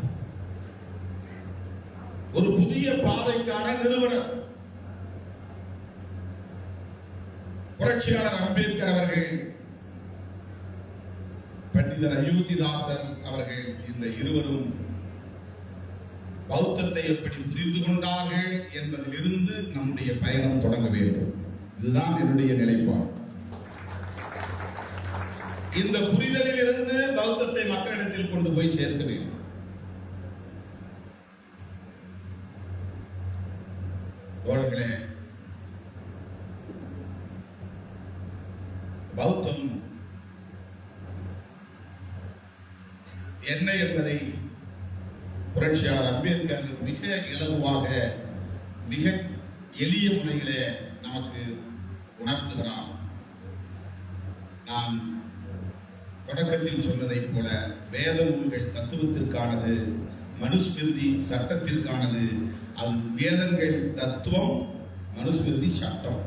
Speaker 1: ஒரு புதிய பாதைக்கான நிறுவனர். புரட்சியாளர் அம்பேத்கர் அவர்கள், பண்டிதர் அயோத்திதாசர் அவர்கள், இந்த இருவரும் பௌத்தத்தை எப்படி புரிந்து கொண்டார்கள் என்பதிலிருந்து நம்முடைய பயணம் தொடங்க வேண்டும். இதுதான் என்னுடைய நிலைப்பாடு. இந்த புரிதலில் இருந்து பௌத்தத்தை மக்களிடத்தில் கொண்டு போய் சேர்க்க வேண்டும். தோழர்களே, பௌத்தம் என்ன என்பதை புரட்சியாளர் அம்பேத்கர் மிக இலகுவாக, மிக எளிய முறையிலே நமக்கு உணர்த்துகிறார். நான் தொடக்கத்தில் சொன்னதைப் போல வேத நூல்கள் தத்துவத்திற்கானது, மனுஸ்மிருதி சட்டத்திற்கானது. அது வேதங்கள் தத்துவம், மனுஸ்மிருதி சட்டம்.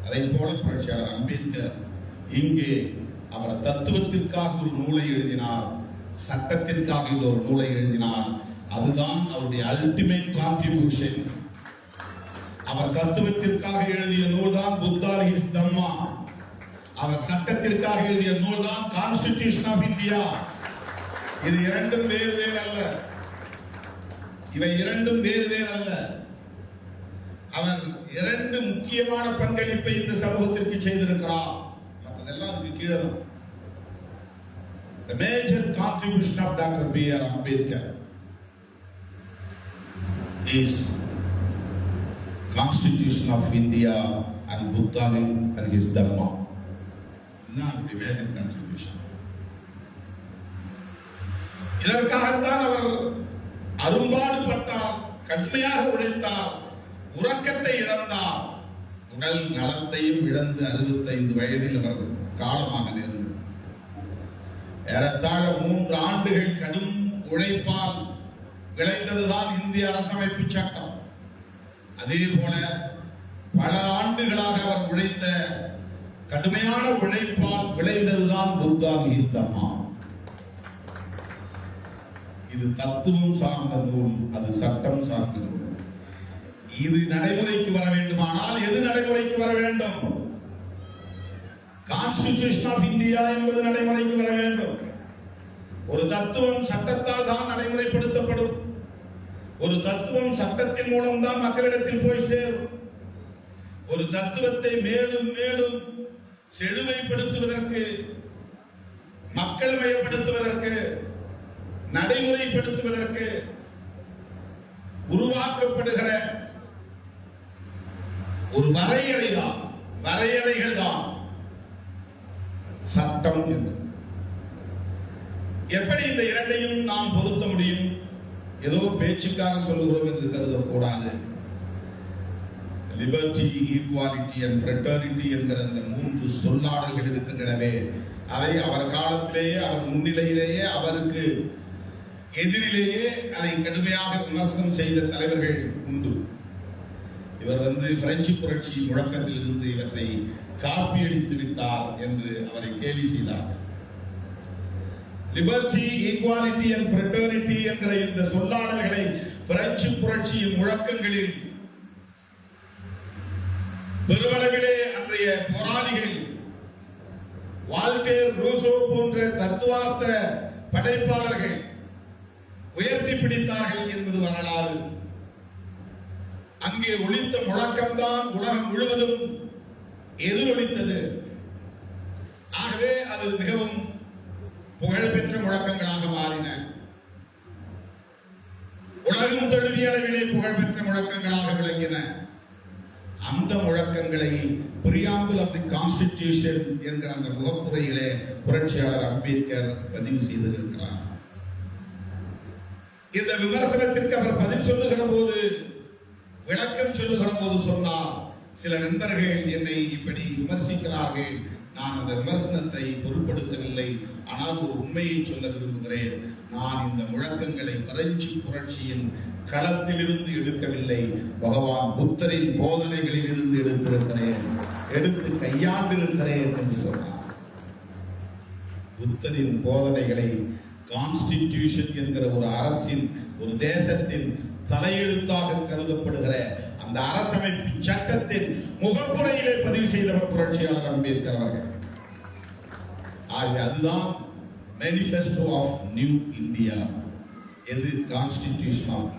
Speaker 1: அதை போல புரட்சியாளர் அம்பேத்கர் இங்கே அவர் தத்துவத்திற்காக ஒரு நூலை எழுதினார், சட்டத்திற்காக ஒரு நூலை எழுதினார். அதுதான் அவருடைய அல்டிமேட் கான்ட்ரிபியூஷன். அவர் தத்துவத்திற்காக எழுதிய நூல் தான் புத்தா ஹிஸ் தம்மா. அவர் சட்டத்திற்காக எழுதிய நூல் தான் கான்ஸ்டிடியூஷன் ஆஃப் இந்தியா. இது இரண்டும் வேறு வேறு அல்ல. இவை இரண்டும் வேறு வேறு அல்ல. அவர் இரண்டு முக்கியமான பங்களிப்பை இந்த சமூகத்திற்கு செய்திருக்கிறார். மற்றதெல்லாம் அதுக்கு கீழே தான். The major contribution of Dr. B.R. Ambedkar is Constitution of India and Buddha and his Dharma. Not the major contribution. இதற்காகத்தான் அவர் அரும்பாடுபட்டார், கடுமையாக உழைத்தார், உறக்கத்தை இழந்தார், உடல் நலத்தையும் இழந்து 65 வயதில் அவர் காலமாக நேர்ந்தது. ஏறத்தாழ 3 ஆண்டுகள் கடும் உழைப்பால் விளைந்ததுதான் இந்திய அரசமைப்பு சட்டம். அதே போல பல ஆண்டுகளாக அவர் உழைத்த கடுமையான உழைப்பால் விளைந்ததுதான் புத்தா ஹிஸ் தம்மா. இது தத்துவம் சார்ந்த நூல், அது சட்டம் சார்ந்த நூல். இது நடைமுறைக்கு வர வேண்டுமானால் எது நடைமுறைக்கு வர வேண்டும்? கான்ஸ்டிடியூஷன் ஆஃப் இந்தியா என்பது நடைமுறைக்கு வர வேண்டும். ஒரு தத்துவம் சட்டத்தால் தான் நடைமுறைப்படுத்தப்படும். ஒரு தத்துவம் சட்டத்தின் மூலம் தான் மக்களிடத்தில் போய் சேரும். ஒரு தத்துவத்தை மேலும் மேலும் செழுமைப்படுத்துவதற்கு, மக்கள் மயப்படுத்துவதற்கு, நடைமுறைப்படுத்துவதற்கு உருவாக்கப்படுகிற ஒரு வரையறைகள் தான் சட்டம் என்று. எப்படி இந்த இரண்டையும் நாம் பொருத்த முடியும்? ஏதோ பேச்சுக்காக சொல்லுகிறோம் என்று கருதக்கூடாது. லிபர்ட்டி, ஈக்வாலிட்டி அண்ட் ஃப்ரெட்டர்னிட்டி என்கிற அந்த 3 சொல்லாடல்கள் இருக்கின்றனவே, அதை அவர் காலத்திலேயே, அவர் முன்னிலையிலேயே, அவருக்கு எதிரிலேயே அதை கடுமையாக விமர்சனம் செய்த தலைவர்கள் உண்டு. இவர் பிரெஞ்சு புரட்சி முழக்கத்தில் இருந்து இவற்றை காப்பியடித்து விட்டார் என்று அவரை கேலி செய்தார். லிபர்ட்டி, ஈக்வாலிட்டி அண்ட் ஃப்ரெட்டர்னிட்டி என்கிற இந்த சொல்லாடல்களை பிரெஞ்சு புரட்சியின் முழக்கங்களில் பெருமளவிலே அன்றைய போராளிகள், வால்டேர், ரூசோ போன்ற தத்துவார்த்த படைப்பாளர்கள் உயர்த்தி பிடித்தார்கள் என்பது வரலாறு. அங்கே ஒலித்த முழக்கம்தான் உலகம் முழுவதும் எதிரொலித்தது. ஆகவே அது மிகவும் புகழ்பெற்ற முழக்கங்களாக மாறின. உலகம் தழுவிய அளவிலே புகழ்பெற்ற முழக்கங்களாக விளங்கின. அந்த முழக்கங்களை பிரியாம்பிள் ஆஃப் தி கான்ஸ்டிடியூஷன் என்கிற அந்த முகப்புரையிலே புரட்சியாளர் அம்பேத்கர் பதிவு செய்திருக்கிறார். இந்த விமர்சனத்திற்கு அவர் பதில் சொல்லுகிற போது, விளக்கம் சொல்லுகிற போது சொன்னார், சில நண்பர்கள் என்னை இப்படி விமர்சிக்கிறார்கள், நான் அந்த விமர்சனத்தை பொருட்படுத்தவில்லை, ஆனால் ஒரு உண்மையை சொல்ல விரும்புகிறேன். நான் இந்த முழக்கங்களை பிரெஞ்சு புரட்சியின் களத்திலிருந்து எடுக்கவில்லை, பகவான் புத்தரின் போதனைகளில் இருந்து எடுத்திருக்கிறேன், எடுத்து கையாண்டிருக்கிறேன் என்று சொன்னார். புத்தரின் போதனைகளை கான்ஸ்டிடியூஷன் என்கிற ஒரு அரசின், ஒரு தேசத்தின் தலையெழுத்தாக கருதப்படுகிற அந்த அரசமைப்பு சட்டத்தின் முகப்புரையிலே பதிவு செய்தவர் புரட்சியாளர் அம்பேத்கர் அவர்கள். அதுதான் மேனிஃபெஸ்டோ ஆஃப் நியூ இந்தியா. எது? Constitution of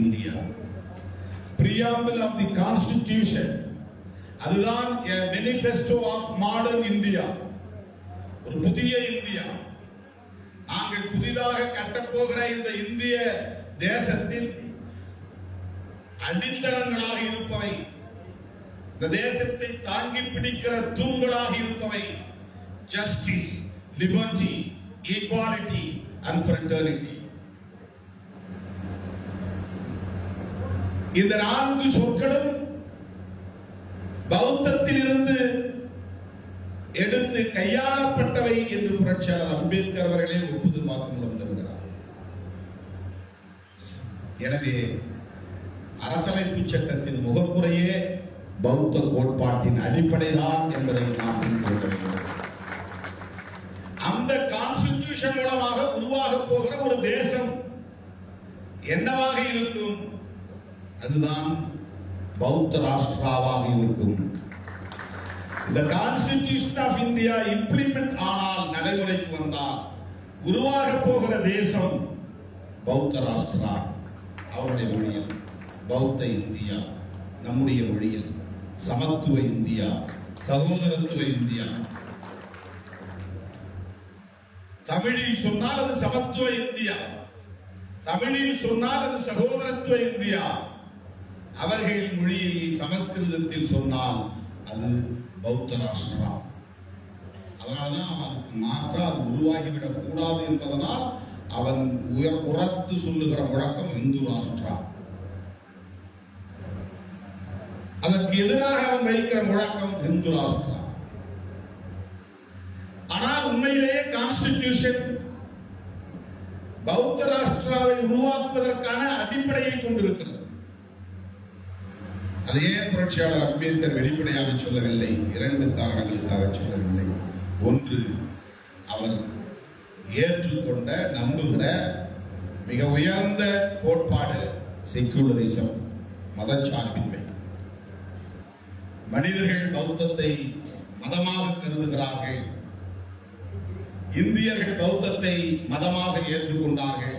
Speaker 1: India, preamble of the constitution. அதுதான் மேனிஃபெஸ்டோ ஆஃப் மாடர்ன் இந்தியா, ஒரு புதிய இந்தியா. நாங்கள் புதிதாக கட்டப்போகிற இந்த இந்திய தேசத்தில் அடித்தளங்களாக இருப்பவை, இந்த தேசத்தை தாங்கி பிடிக்கிற தூண்களாக இருப்பவை justice, liberty, equality and fraternity. இந்த 4 சொற்களும் பௌத்தத்தில் இருந்து எடுத்து கையாளப்பட்டவை என்று புரட்சியாளர் அம்பேத்கர் அவர்களே ஒப்புதல் வாக்குமூலம் தருகிறார். எனவே அரசமைப்பு சட்டத்தின் முகப்புரையே பௌத்த கோட்பாட்டின் அடிப்படைதான் என்பதை நாம் புரிந்து கொள்ள வேண்டும். அந்த கான்ஸ்டிடியூஷன் மூலமாக உருவாக போகிற ஒரு தேசம் என்னவாக இருக்கும்? அதுதான் பௌத்த ராஷ்டிராவாக இருக்கும். இந்த கான்ஸ்டிடியூஷன் ஆஃப் இந்தியா இம்ப்ளிமெண்ட் ஆனால், நடைமுறைக்கு வந்தால் உருவாக போகிற தேசம் பௌத்த ராஷ்டிரா. அவருடைய மொழியில் பௌத்த இந்தியா, நம்முடைய மொழியில் சமத்துவ இந்தியா, சகோதரத்துவ இந்தியா. தமிழில் சொன்னால் அது சமத்துவ இந்தியா, தமிழில் சொன்னால் அது சகோதரத்துவ இந்தியா. அவர்கள் மொழியில் சமஸ்கிருதத்தில் சொன்னால் அது பௌத்த ராஷ்டிரா. அதனால்தான் அவனுக்கு மாற்ற அது உருவாகிவிடக் கூடாது என்பதனால் அவன் உரத்து சொல்லுகிற முழக்கம் இந்து ராஷ்டிரா. அதற்கு எதிராக அவன் வைக்கிற முழக்கம் இந்து ராஷ்டிரா. ஆனால் உண்மையிலேயே கான்ஸ்டிடியூஷன் பௌத்த ராஷ்டிராவை உருவாக்குவதற்கான அடிப்படையை கொண்டிருக்கிறது. அதே புரட்சியாளர் அம்பேத்கர் வெளிப்படையாக சொல்லவில்லை, 2 காரணங்களுக்காக சொல்லவில்லை. ஒன்று, அவர் ஏற்றுக்கொண்ட, நம்புகிற மிக உயர்ந்த கோட்பாடு செக்குலரிசம், மதச்சார்பின்மை. மனிதர்கள் பௌத்தத்தை மதமாக கருதுகிறார்கள், இந்தியர்கள் பௌத்தத்தை மதமாக ஏற்றுக்கொண்டார்கள்.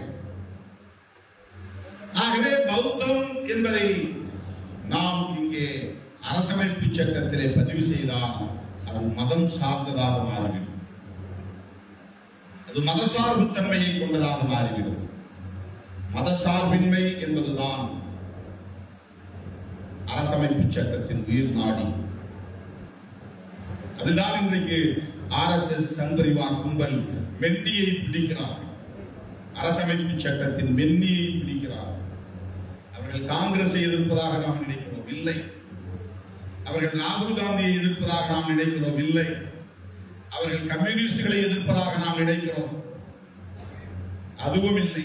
Speaker 1: ஆகவே பௌத்தம் என்பதை நாம் இங்கே அரசமைப்பு சட்டத்திலே பதிவு செய்தால் அது மதம் சார்ந்ததாக மாறிவிடும். அது மதசார்பு தன்மையை கொண்டதாக மாறிவிடும். மதசார்பின்மை என்பதுதான் அரசமைப்பு சட்டத்தின் உயிர் நாடி. அதுதான் இன்றைக்கு RSS சங்பரிவார் கும்பல் மென்னியை பிடிக்கிறார். அரசமைப்பு சட்டத்தின் மென்னியை பிடிக்கிறார். அவர்கள் காங்கிரஸை எதிர்ப்பதாக நாம் நினைக்கிறோம், இல்லை. அவர்கள் ராகுல் காந்தியை எதிர்ப்பதாக நாம் நினைக்கிறோம், இல்லை. அவர்கள் கம்யூனிஸ்டுகளை எதிர்ப்பதாக நாம் நினைக்கிறோம், அதுவும் இல்லை.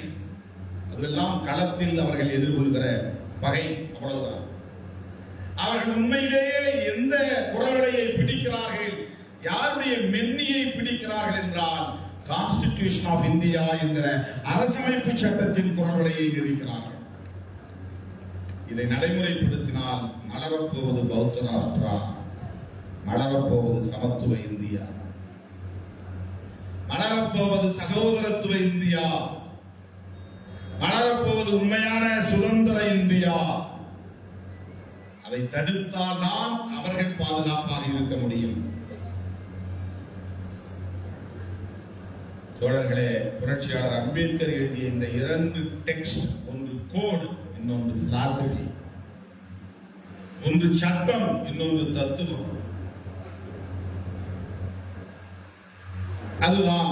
Speaker 1: அதுவெல்லாம் களத்தில் அவர்கள் எதிர்கொள்கிற பகை, அவ்வளவுதான். அவர்கள் உண்மையிலேயே எந்த குரல்களையை பிடிக்கிறார்கள், யாருடைய மென்னியை பிடிக்கிறார்கள் என்றால் கான்ஸ்டிடியூஷன் ஆஃப் இந்தியா என்கிற அரசமைப்பு சட்டத்தின் குரல்களையை இருக்கிறார்கள். இதை நடைமுறைப்படுத்தினால் மலரப்போவது பௌத்த ராஷ்டிரா, மலரப்போவது சமத்துவ இந்தியா, மலரப்போவது சகோதரத்துவ இந்தியா, மலரப்போவது உண்மையான சுதந்திர இந்தியா. அதை தடுத்தால் தான் அவர்கள் பாதுகாப்பாக இருக்க முடியும். தோழர்களே, புரட்சியாளர் அம்பேத்கர் எழுதிய இந்த 2 டெக்ஸ்ட், ஒன்று கோட், இன்னொன்று பிலாசபி, ஒன்று சட்டம், இன்னொன்று தத்துவம். அதுதான்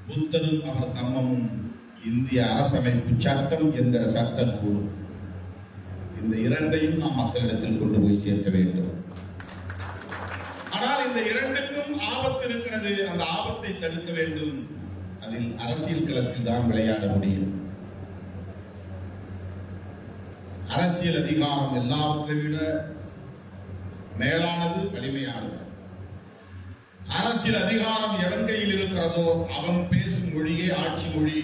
Speaker 1: புத்தரும் அவர் தம்மமும் இந்திய அரசமைப்பு சட்டம் என்கிற சட்டம் கூறும். இந்த 2ஐயும் நாம் மக்களிடத்தில் கொண்டு போய் சேர்க்க வேண்டும். ஆனால் இந்த 2க்கும் ஆபத்து இருக்கிறது. அந்த ஆபத்தை தடுக்க வேண்டும். அதில் அரசியல் களத்தில் தான் விளையாட முடியும். அரசியல் அதிகாரம் எல்லாவற்றை விட மேலானது, வலிமையானது. அரசியல் அதிகாரம் எவன் கையில் இருக்கிறதோ அவன் பேசும் மொழியே ஆட்சி மொழி.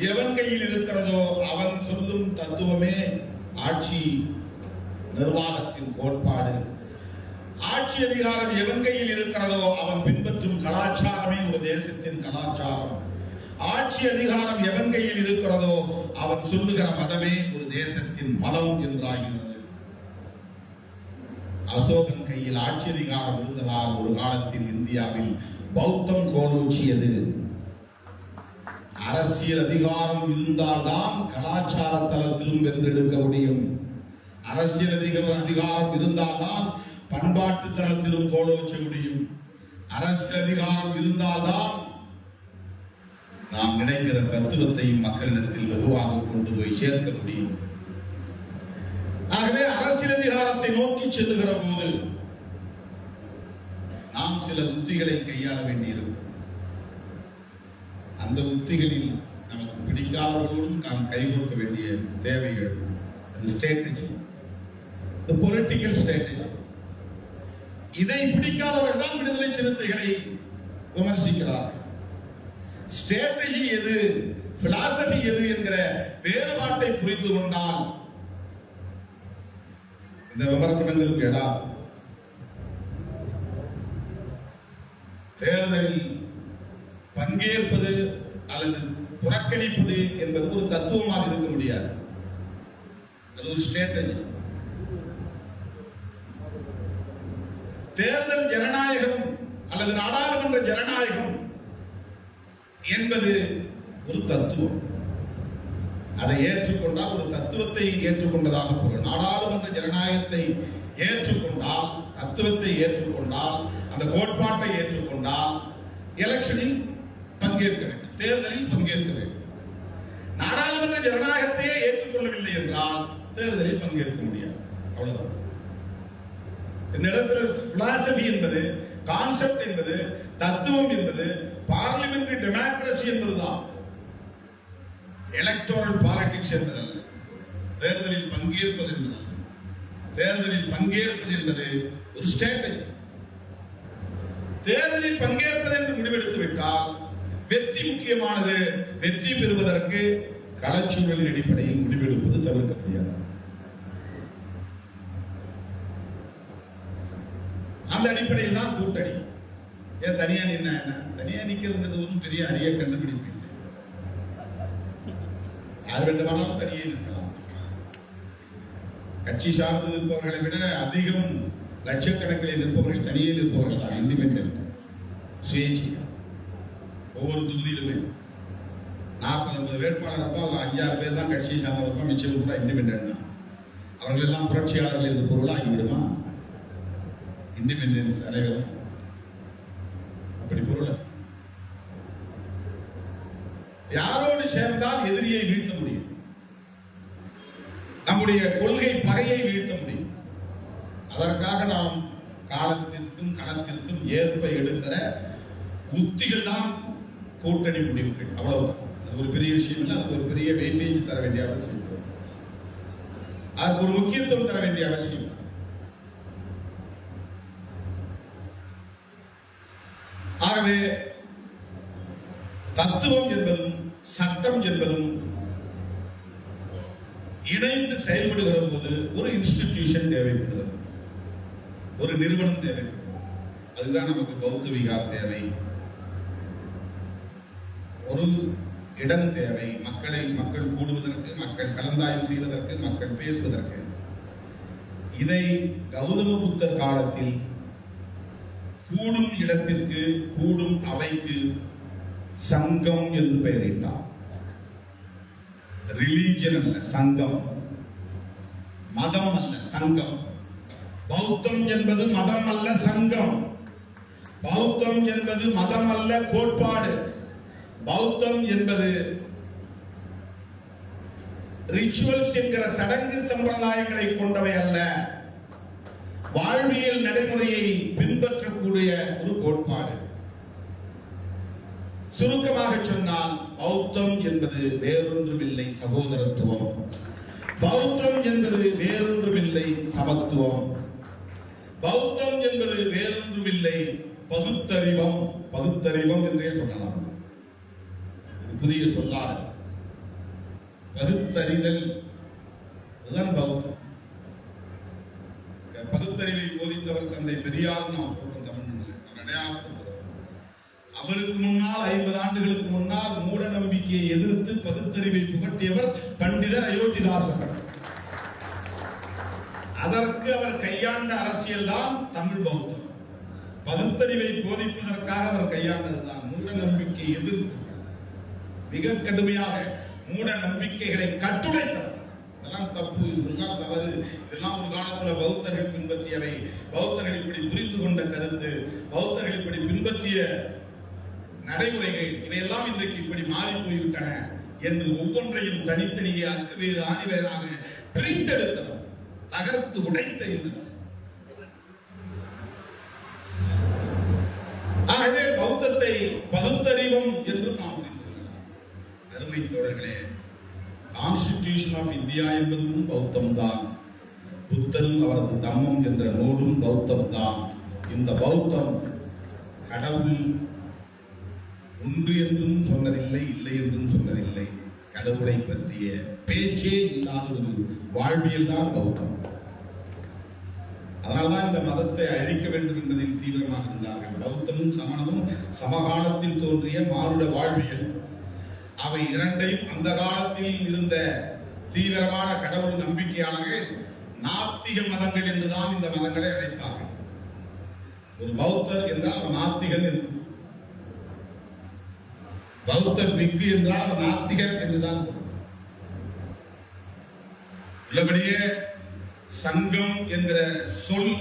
Speaker 1: எவன் கையில் இருக்கிறதோ அவன் சொல்லும் தத்துவமே ஆட்சி நிர்வாகத்தின் கோட்பாடு. ஆட்சி அதிகாரம் எவன் கையில் இருக்கிறதோ அவன் பின்பற்றும் கலாச்சாரமே ஒரு தேசத்தின் கலாச்சாரம். ஆட்சி அதிகாரம் எவன் கையில் இருக்கிறதோ அவன் சொல்லுகிற மதமே ஒரு தேசத்தின் மதம் என்றாகிறது. அசோகன் கையில் ஆட்சி அதிகாரம் இருந்ததால் ஒரு காலத்தில் இந்தியாவில் பௌத்தம் கோலோச்சியது. அரசியல் அதிகாரம் இருந்தால்தான் கலாச்சார தளத்திலும் வென்றெடுக்க முடியும். அரசியல் அதிகாரம் இருந்தால்தான் பண்பாட்டு தளத்திலும் கோலோச்ச முடியும். அரசியல் அதிகாரம் இருந்தால்தான் நாம் நினைக்கிற தத்துவத்தையும் மக்களிடத்தில் வெகுவாக கொண்டு போய் சேர்க்க முடியும். ஆகவே அரசியல் அதிகாரத்தை நோக்கி செல்லுகிற போது நாம் சில உத்திகளை கையாள வேண்டியிருக்கும். அந்த உத்திகளில் நமக்கு பிடிக்காதவர்களோடும் நாம் கைகொடுக்க வேண்டிய தேவைகள், ஸ்ட்ராட்டஜி, பொலிட்டிக்கல் ஸ்ட்ராட்டஜி. இதை பிடிக்காதவர்கள் தான் விடுதலை சிறுத்தைகளை விமர்சிக்கிறார்கள். ஸ்ட்ராட்டஜி எது, பிலாசபி எது என்கிற வேறுபாட்டை புரிந்து கொண்டால் இந்த விமர்சனங்களுக்கு எடா. தேர்தலில் பங்கேற்பது அல்லது புறக்கணிப்பது என்பது ஒரு தத்துவமாக இருக்க முடியாது. அது ஒரு ஸ்ட்ராட்டஜி. தேர்தல் ஜனநாயகம் அல்லது நாடாளுமன்ற ஜனநாயகம் என்பது ஒரு தத்துவம். அதை ஏற்றுக்கொண்டால் ஒரு தத்துவத்தை ஏற்றுக்கொண்டதாக பொருள். நாடாளுமன்ற ஜனநாயகத்தை ஏற்றுக்கொண்டால், தத்துவத்தை ஏற்றுக்கொண்டால், அந்த கோட்பாட்டை ஏற்றுக்கொண்டால் எலெக்ஷனில் பங்கேற்க வேண்டும், தேர்தலில் பங்கேற்க வேண்டும். நாடாளுமன்ற ஜனநாயகத்தையே ஏற்றுக்கொள்ளவில்லை என்றால் தேர்தலில் பங்கேற்க முடியாது. அவ்வளவுதான். இந்த இடத்துல பிலாசபி என்பது, கான்செப்ட் என்பது, தத்துவம் என்பது பார்லிமெண்டரி டெமோக்ரசி என்பதுதான். எலக்டோரல் பாலிடிக்ஸ் என்பதல்ல. தேர்தலில் பங்கேற்பது என்பதல்ல. தேர்தலில் பங்கேற்பது என்பது ஒரு ஸ்ட்ராட்டஜி. தேர்தலில் பங்கேற்பது என்று முடிவெடுத்து விட்டால் வெற்றி முக்கியமானது. வெற்றி பெறுவதற்கு களச்சூழலின் அடிப்படையில் முடிவெடுப்பது தவிர்க்க முடியாது. அந்த அடிப்படையில் தான் கூட்டணி. ஏன் தனியா நின்னா என்ன? தனியா நிக்கிறது ஒன்றும் பெரிய அரிய கண்டுபிடிப்பு இல்லை. யார் வேண்டுமானாலும் தனியே நிற்கலாம். கட்சி சார்ந்து இருப்பவர்களை விட அதிகம் லட்சக்கணக்கில் இருப்பவர்கள் தனியே இருப்பவர்கள் தான் இண்டிபெண்டன்ட் சுயேட்சை. ஒவ்வொரு தொகுதியிலுமே 40-50 வேட்பாளர் இருப்போம். அதில் 5-6 பேர் தான் கட்சியை சார்ந்தவர்கள், மிச்சம் கூட இண்டிபெண்டன்ட் தான். அவர்கள் எல்லாம் புரட்சியாளர்கள் என்று பொருளாக ஆகிவிடுமா? இண்டிபெண்டன்ஸ் தலைவர் அப்படி பொருள். யாரோடு சேர்ந்தால் எதிரியை வீழ்த்த முடியும், நம்முடைய கொள்கை பகையை வீழ்த்த முடியும். அதற்காக நாம் காலத்திற்கும் களத்திற்கும் ஏற்ப எடுக்கிற உத்திகள் தான் கூட்டணி முடிவுகள். அவ்வளவுதான். அது ஒரு பெரிய விஷயம் இல்லை. அது ஒரு பெரிய வெயிட்டேஜ் தர வேண்டிய அவசியம், அதுக்கு ஒரு முக்கியத்துவம் தர வேண்டிய அவசியம். ஆகவே தத்துவம் என்பதும் சட்டம் என்பதும் இணைந்து செயல்படுகிற போது ஒரு இன்ஸ்டிடியூஷன் தேவைப்படுகிறது, ஒரு நிறுவனம் தேவைப்படுகிறது. அதுதான் நமக்கு பௌத்த விகார் தேவை, ஒரு இடம் தேவை, மக்கள் கூடுவதற்கு, மக்கள் கலந்தாய்வு செய்வதற்கு, மக்கள் பேசுவதற்கு. இதை கௌதம புத்தர் காலத்தில் கூடும் இடத்திற்கு, கூடும் அவைக்கு சங்கம் என்று பெயரிட்டார். ரிலீஜன் அல்ல, சங்கம். மதம் அல்ல, சங்கம். பௌத்தம் என்பது மதம் அல்ல, சங்கம். பௌத்தம் என்பது மதம் அல்ல, கோட்பாடு. பௌத்தம் என்பது ரிச்சுவல்ஸ் என்கிற சடங்கு சம்பிரதாயங்களை கொண்டவை அல்ல, வாழ்வியல் நடைமுறையை பின்பற்றக்கூடிய ஒரு கோட்பாடு. சுருக்கமாக சொன்னால் பௌத்தம் என்பது வேறொன்றுமில்லை சகோதரத்துவம். பௌத்தம் என்பது வேறொன்றுமில்லை சமத்துவம். பௌத்தம் என்பது வேறொன்றுமில்லை பகுத்தறிவம். பகுத்தறிவம் என்றே சொல்லலாம். புதிய சொல்லால் பகுத்தறிதல், அதுதான் பௌத்தம். பகுத்தறிவை போதித்தவர் தந்தை பெரியார். நாம் சொல்றோம் தமிழ் அடையாளம். அவருக்கு முன்னால் 50 ஆண்டுகளுக்கு முன்னால் மூட நம்பிக்கையை எதிர்த்து பகுத்தறிவை புகட்டியவர் பண்டிதர் அயோத்திதாசர். அதற்கு அவர் கையாண்ட அரசியல் தான் தமிழ் பௌத்தம். பகுத்தறிவை போதிப்பதற்காக அவர் கையாண்டதுதான் மூட நம்பிக்கை எதிர்ப்பு. மிக கடுமையாக மூட நம்பிக்கைகளை கட்டுடைத்தவர். இதெல்லாம் தப்பு, இதெல்லாம் தவறு, இதெல்லாம் ஒரு காலத்தில் பௌத்தர்கள் பின்பற்றியவை, பௌத்தர்கள் இப்படி புரிந்து கொண்ட கருத்து, பௌத்தர்கள் இப்படி பின்பற்றிய நடைமுறைகள், இவையெல்லாம் இன்றைக்கு இப்படி மாறி போய்விட்டன என்று ஒவ்வொன்றையும் தனித்தனியே அக்குவேறு ஆணிவேராக பிரித்தெடுத்தவர், தகர்த்து உடைத்த இருந்தவர். ஆகவே பௌத்தத்தை பகுத்தறிவம் என்று நாம் அருமை தோழர்களே, கான்ஸ்டிடியூஷன் ஆஃப் இந்தியா என்பதும் பௌத்தம் தான். புத்தரும் அவரது தம்மம் என்ற நூலும் பௌத்தம் தான். இந்த பௌத்தம் கடவுள் உண்டு என்றும் சொன்னதில்லை, இல்லை என்றும் சொன்னதில்லை. கடவுளை பற்றிய பேச்சே இல்லாத ஒரு வாழ்வியல் தான் பௌத்தம். அதனால்தான் இந்த மதத்தை அழிக்க வேண்டும் என்பதில் தீவிரமாக இருந்தார்கள். பௌத்தமும் சமணமும் சமகாலத்தில் தோன்றிய மானுட வாழ்வியல். அவை இரண்டையும் அந்த காலத்தில் இருந்த தீவிரமான கடவுள் நம்பிக்கையாளர்கள் நாத்திக மதங்கள் என்றுதான் இந்த மதங்களை அழைத்தார்கள். ஒரு பௌத்தர் என்றால் நாத்திகன் என்று, பௌத்தர் பிக்கு என்றால் நாத்திகர் என்றுதான். உள்ளபடியே சங்கம் என்கிற சொல்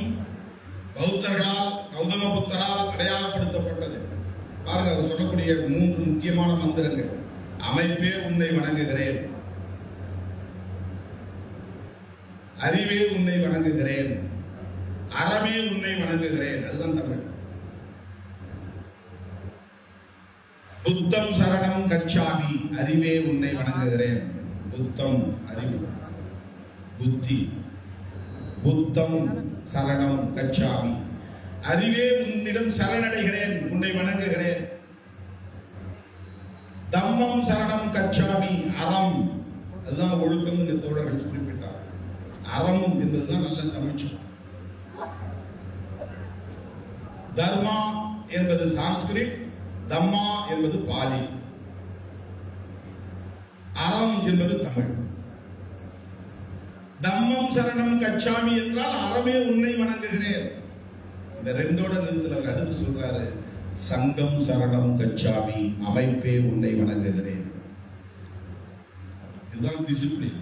Speaker 1: பௌத்தர்களால் கௌதம புத்தரால் அடையாளப்படுத்தப்பட்டது. பாருங்க, அவர் சொல்லக்கூடிய 3 முக்கியமான மந்திரங்கள். அமைப்பே உன்னை வணங்குகிறேன், அறிவே உன்னை வணங்குகிறேன், அறமே உன்னை வணங்குகிறேன். அதுதான் தமிழ். புத்தம் சரணம் கச்சாமி, அறிவே உன்னை வணங்குகிறேன். புத்தம் அறிவு, புத்தி. புத்தம் சரணம் கச்சாமி, அறிவே உன்னிடம் சரணடைகிறேன், உன்னை வணங்குகிறேன். தம்மம் சரணம் கச்சாமி, அறம். அதுதான் ஒழுக்கம் என்று தோழர்கள் குறிப்பிட்டார். அறம் என்பதுதான் நல்ல தமிழ். தர்மா என்பது சான்ஸ்கிரிட், தம்மா என்பது பாலி, அறம் என்பது தமிழ். தம்மம் சரணம் கச்சாமி என்றால் அறமே உன்னை வணங்குகிறேன். இந்த ரெண்டோட நிறுத்தல அடுத்து சொல்றாரு, சங்கம் சரணம் கச்சாமி, அமைப்பே உன்னை வணங்குகிறேன். இதுதான் டிசிப்ளின்.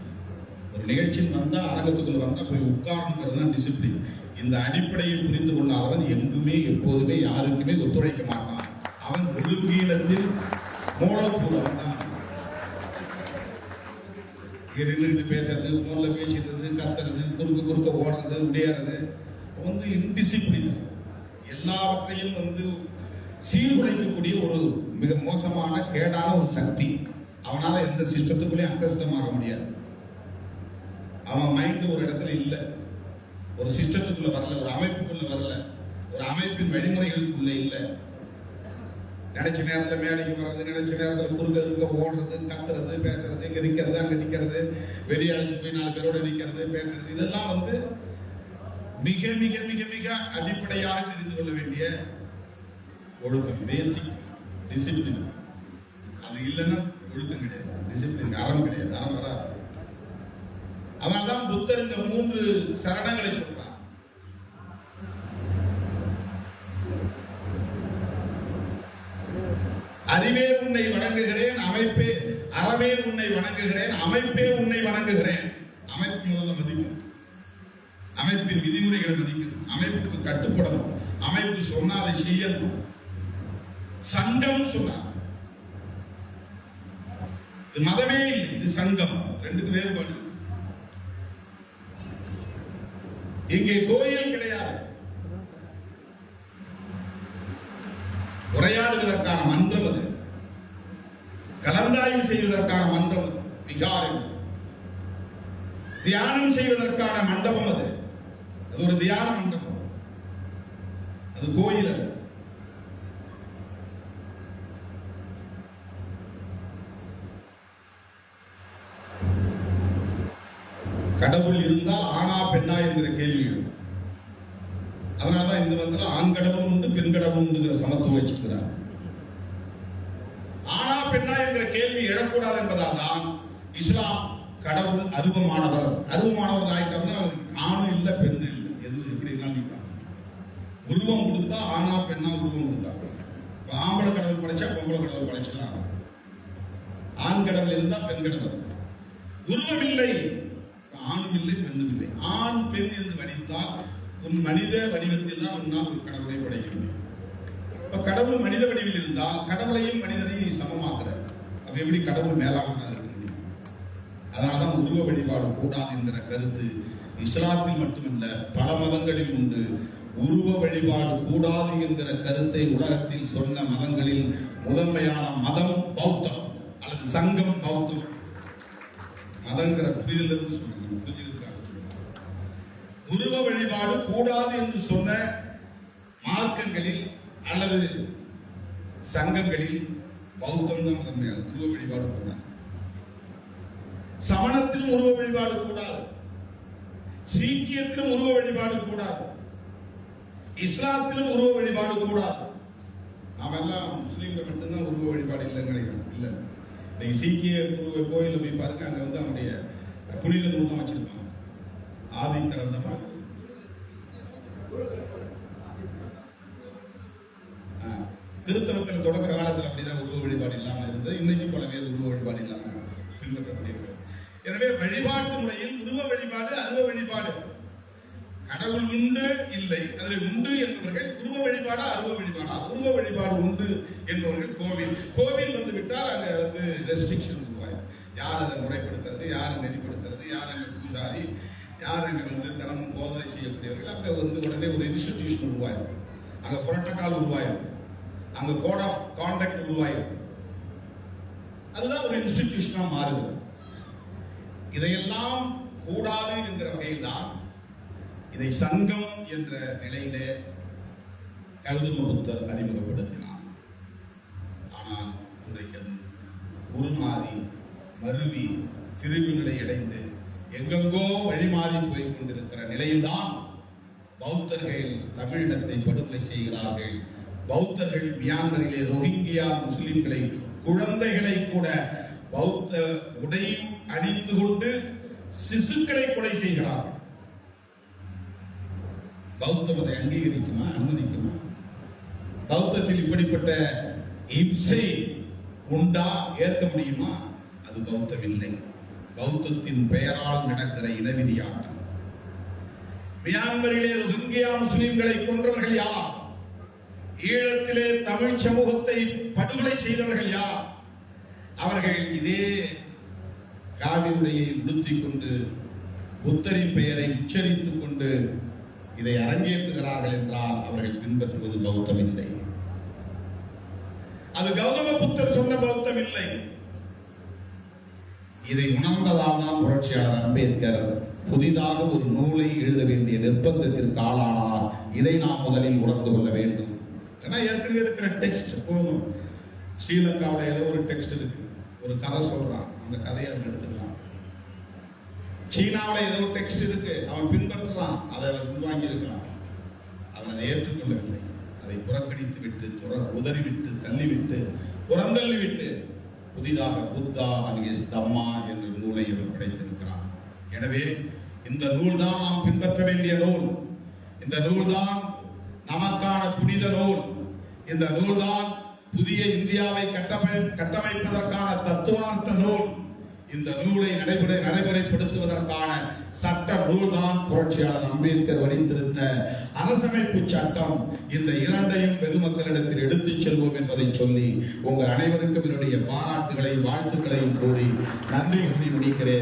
Speaker 1: ஒரு நிகழ்ச்சியில் வந்தா, அரங்கத்துக்குள்ள வந்தா போய் உட்கார்ந்துங்கிறது தான் டிசிப்ளின். இந்த அடிப்படையை புரிந்து கொள்ளாதவன் எங்குமே எப்போதுமே யாருக்குமே ஒத்துழைக்க மாட்டான். அவன் ஒழுங்கீனத்தில் மூலப்பூர்வம் தான். பேசுறது, போன்ல பேசிடுறது, கத்துறது, குறுக்க ஓடுறது, உடையறது வந்து இன்டிசிப்ளின். எல்லாவற்றையும் சீர்குலைக்கக்கூடிய ஒரு மிக மோசமான கேடான ஒரு சக்தி. அவனால எந்த சிஸ்டத்துக்குள்ளேயும் அங்கஸ்தமாக முடியாது. அவன் மைண்ட் ஒரு இடத்துல இல்லை, ஒரு சிஸ்டத்துக்குள்ள வரல, ஒரு அமைப்புக்குள்ள வரல, ஒரு அமைப்பின் வழிமுறைகளுக்குள்ள இல்லை. நினைச்ச நேரத்தில் மேடைக்கு வர்றது, நினைச்ச நேரத்தில் குறுக்க ஓடுறது, கத்துறது, பேசுறது, இங்க நிக்கிறது, அங்க நிக்கிறது, வெளியே அழைச்சு போய் 4 பேரோட நிக்கிறது, பேசுறது, இதெல்லாம் மிக மிக மிக மிக அடிப்படையாக தெரிந்து கொள்ள வேண்டிய ஒழுக்கம், பேசிக் டிசிப்ளின். அது இல்லைன்னா ஒழுக்கம் கிடையாது, டிசிப்ளின் அறம் கிடையாது, அறம் வராது. அதனால்தான் புத்தர் இந்த 3 சரணங்களை சொல்றார். அறிவே உன்னை வணங்குகிறேன், அமைப்பே அறவே உன்னை வணங்குகிறேன், அமைப்பே உன்னை வணங்குகிறேன். அமைப்பு முதல்ல மதிக்கும், அமைப்பின் விதிமுறைகளை மதிக்கணும், அமைப்புக்கு கட்டுப்படணும், அமைப்பு சொன்னா அதை செய்யணும். சங்கம் சொன்னார், இது மதமே இல்லை, இது சங்கம். ரெண்டுக்கு வேறுபாடு. இங்கே கோயில் கிடையாது, உரையாடுவதற்கான மன்றம் அது, கலந்தாய்வு செய்வதற்கான மன்றம் அது, விகாரம், தியானம் செய்வதற்கான மண்டபம் அது. அது ஒரு தியான மண்டபம், அது கோயில் அல்ல. கடவுள் இருந்தால் ஆனா பெண்ணா என்கிற கேள்வி. அதனாலதான் இந்த மதத்துல ஆண் கடவுள் உண்டு, பெண் கடவுள் உண்டுங்கிற சமத்துவம் வச்சிருக்கிறார். ஆனா பெண்ணா என்கிற கேள்வி எழக்கூடாது என்பதால் தான் இஸ்லாம் கடவுள் அருவமானவர் ஆயிட்டோம்னா ஆணும் இல்லை பெண் இல்லை, எது எப்படி உருவம் கொடுத்தா ஆனா பெண்ணா உருவம் கொடுத்தா. ஆம்பளை கடவுள் படைச்சா பொம்பளை கடவுள் படைச்சிடலாம். ஆண் கடவுள் இருந்தா பெண் கடவுள். உருவம் இல்லை, ஆணும் இல்லை பெண்ணும் இல்லை. ஆண் பெண் என்று வடித்தால் உன் மனித வடிவத்தில் தான் உன்னால் ஒரு கடவுளை படைக்க முடியும். இப்ப கடவுள் மனித வடிவில் இருந்தால் கடவுளையும் மனிதனையும் சமமாக்குற. அப்ப எப்படி கடவுள் மேலானதாக இருக்க முடியும்? அதனால்தான் உருவ வழிபாடு கூடாது என்கிற கருத்து இஸ்லாத்தில் மட்டுமல்ல பல மதங்களில் உண்டு. உருவ வழிபாடு கூடாது என்கிற கருத்தை உலகத்தில் சொன்ன மதங்களில் முதன்மையான மதம் பௌத்தம் அல்லது சங்கம் பௌத்தம். மதங்கிற புரிதல் சொல்லுங்க, உருவ வழிபாடு கூடாது என்று சொன்ன மார்க்கங்களில் அல்லது சங்கங்களில் பௌத்தம் தான் முதன்மையான. உருவ வழிபாடு கூடாது. சமணத்திலும் உருவ வழிபாடு கூடாது, சீக்கியத்திலும் உருவ வழிபாடு கூடாது, இஸ்லாத்திலும் உருவ வழிபாடு கூடாது. நாம எல்லாம் முஸ்லீம்கள் மட்டும்தான் உருவ வழிபாடு இல்லைங்க இல்ல. நீங்க சீக்கிய கோயில போய் பாருங்க, அங்க அவனுடைய புனித நூல் தான் வச்சிருப்பாங்க. ஆதி கிரந்தமா திருத்தலத்தில் தொடக்க காலத்தில் அப்படிதான் உருவ வழிபாடு இல்லாமல் இருந்தது. இன்னைக்கு போலவே உருவ வழிபாடு இல்லாமல் பின்பற்றப்படுகிறது. எனவே வழிபாட்டு முறையில் உருவ வழிபாடு அருவ வழிபாடு. கடவுள் உண்டு இல்லை, அதில் உண்டு என்பவர்கள் உருவ வழிபாடா அருவ வழிபாடா? உருவ வழிபாடு உண்டு என்பவர்கள் கோவில் வந்து விட்டால் அங்க ரெஸ்ட்ரிக்ஷன் உருவாயும். யார் அதை முறைப்படுத்துறது, யார் நெறிப்படுத்துறது, யார் அங்க பூஜாரி, யார் அங்க தினமும் போதனை செய்யக்கூடியவர்கள், அங்க உடனே ஒரு இன்ஸ்டிடியூஷன் உருவாயும், அங்க புரோட்டோகால் உருவாயும், அங்க கோட் ஆஃப் கான்டக்ட் உருவாயும். அதுதான் ஒரு இன்ஸ்டிடியூஷனா மாறுது. இதையெல்லாம் கூடாது என்கிற வகையில் தான் இதை சங்கம் என்ற நிலையிலே கௌதம புத்தர் அறிமுகப்படுத்தினார். ஆனால் இன்றைக்கு அது உருமாறி மருவி திரிவு நிலை அடைந்து எங்கெங்கோ வழிமாறி போய் கொண்டிருக்கிற நிலையில்தான் பௌத்தர்கள் தமிழினத்தை படுகொலை செய்கிறார்கள். பௌத்தர்கள் மியான்மரிலே ரோஹிங்கியா முஸ்லிம்களை, குழந்தைகளை கூட பௌத்த உடை அணிந்து கொண்டு சிசுக்களை கொலை செய்கிறார்கள். பௌத்தம் அதை அங்கீகரிக்குமா, அனுமதிக்குமா? பௌத்தத்தில் இப்படிப்பட்ட இம்சை உண்டா, ஏற்க முடியுமா? அது பௌத்தம் இல்லை. பௌத்தத்தின் பெயரால் நடக்கிற இனவிதியாட்டம். மியான்மரிலே ரோஹிங்கியா முஸ்லிம்களை கொன்றவர்கள் யார்? ஈழத்திலே தமிழ் சமூகத்தை படுகொலை செய்தவர்கள் யார்? அவர்கள் இதே காவி உடையை உடுத்திக் கொண்டு புத்தரின் பெயரை உச்சரித்துக் கொண்டு இதை அரங்கேற்றுகிறார்கள் என்றால் அவர்கள் பின்பற்றுவது பௌத்தம் இல்லை. அது கௌதம புத்தர் சொன்ன பௌத்தம் இல்லை. இதை உணர்ந்ததால் தான் புரட்சியாளர் அம்பேத்கர் புதிதாக ஒரு நூலை எழுத வேண்டிய நிர்பந்தத்திற்கு ஆளானார். இதை நாம் முதலில் உணர்ந்து கொள்ள வேண்டும். ஏன்னா ஏற்கனவே இருக்கிற டெக்ஸ்ட் போதும். ஸ்ரீலங்காவில் ஏதோ ஒரு டெக்ஸ்ட் இருக்கு, ஒரு கதை சொல்றான், அந்த கதையை அவன் எடுத்துக்கலாம். சீனாவில் ஏதோ டெக்ஸ்ட் இருக்கு, அவன் பின்பற்றலாம், அதை அவன் உள்வாங்கி இருக்கலாம். அவன் அதை ஏற்றுக்கொள்ளவில்லை. அதை புறக்கணித்து விட்டு, உதறிவிட்டு, தள்ளிவிட்டு, புறந்தள்ளிவிட்டு புதிதாக புத்தா அண்ட் தம்மா என்ற நூலை அவர் படைத்திருக்கிறார். எனவே இந்த நூல் தான் நாம் பின்பற்ற வேண்டிய நூல். இந்த நூல் தான் நமக்கான புனித நூல். இந்த நூல் தான் புதிய இந்தியாவை கட்டமைப்பதற்கான தத்துவார்த்த நூல். இந்த நூலை நடைமுறைப்படுத்துவதற்கான சட்ட நூல் தான் புரட்சியாளர் அம்பேத்கர் வடித்திருந்த அரசமைப்பு சட்டம். இந்த இரண்டையும் பொதுமக்களிடத்தில் எடுத்துச் செல்வோம் என்பதை சொல்லி உங்கள் அனைவருக்கும் என்னுடைய பாராட்டுகளையும் வாழ்த்துக்களையும் கூறி நன்றி கூறி முடிக்கிறேன்.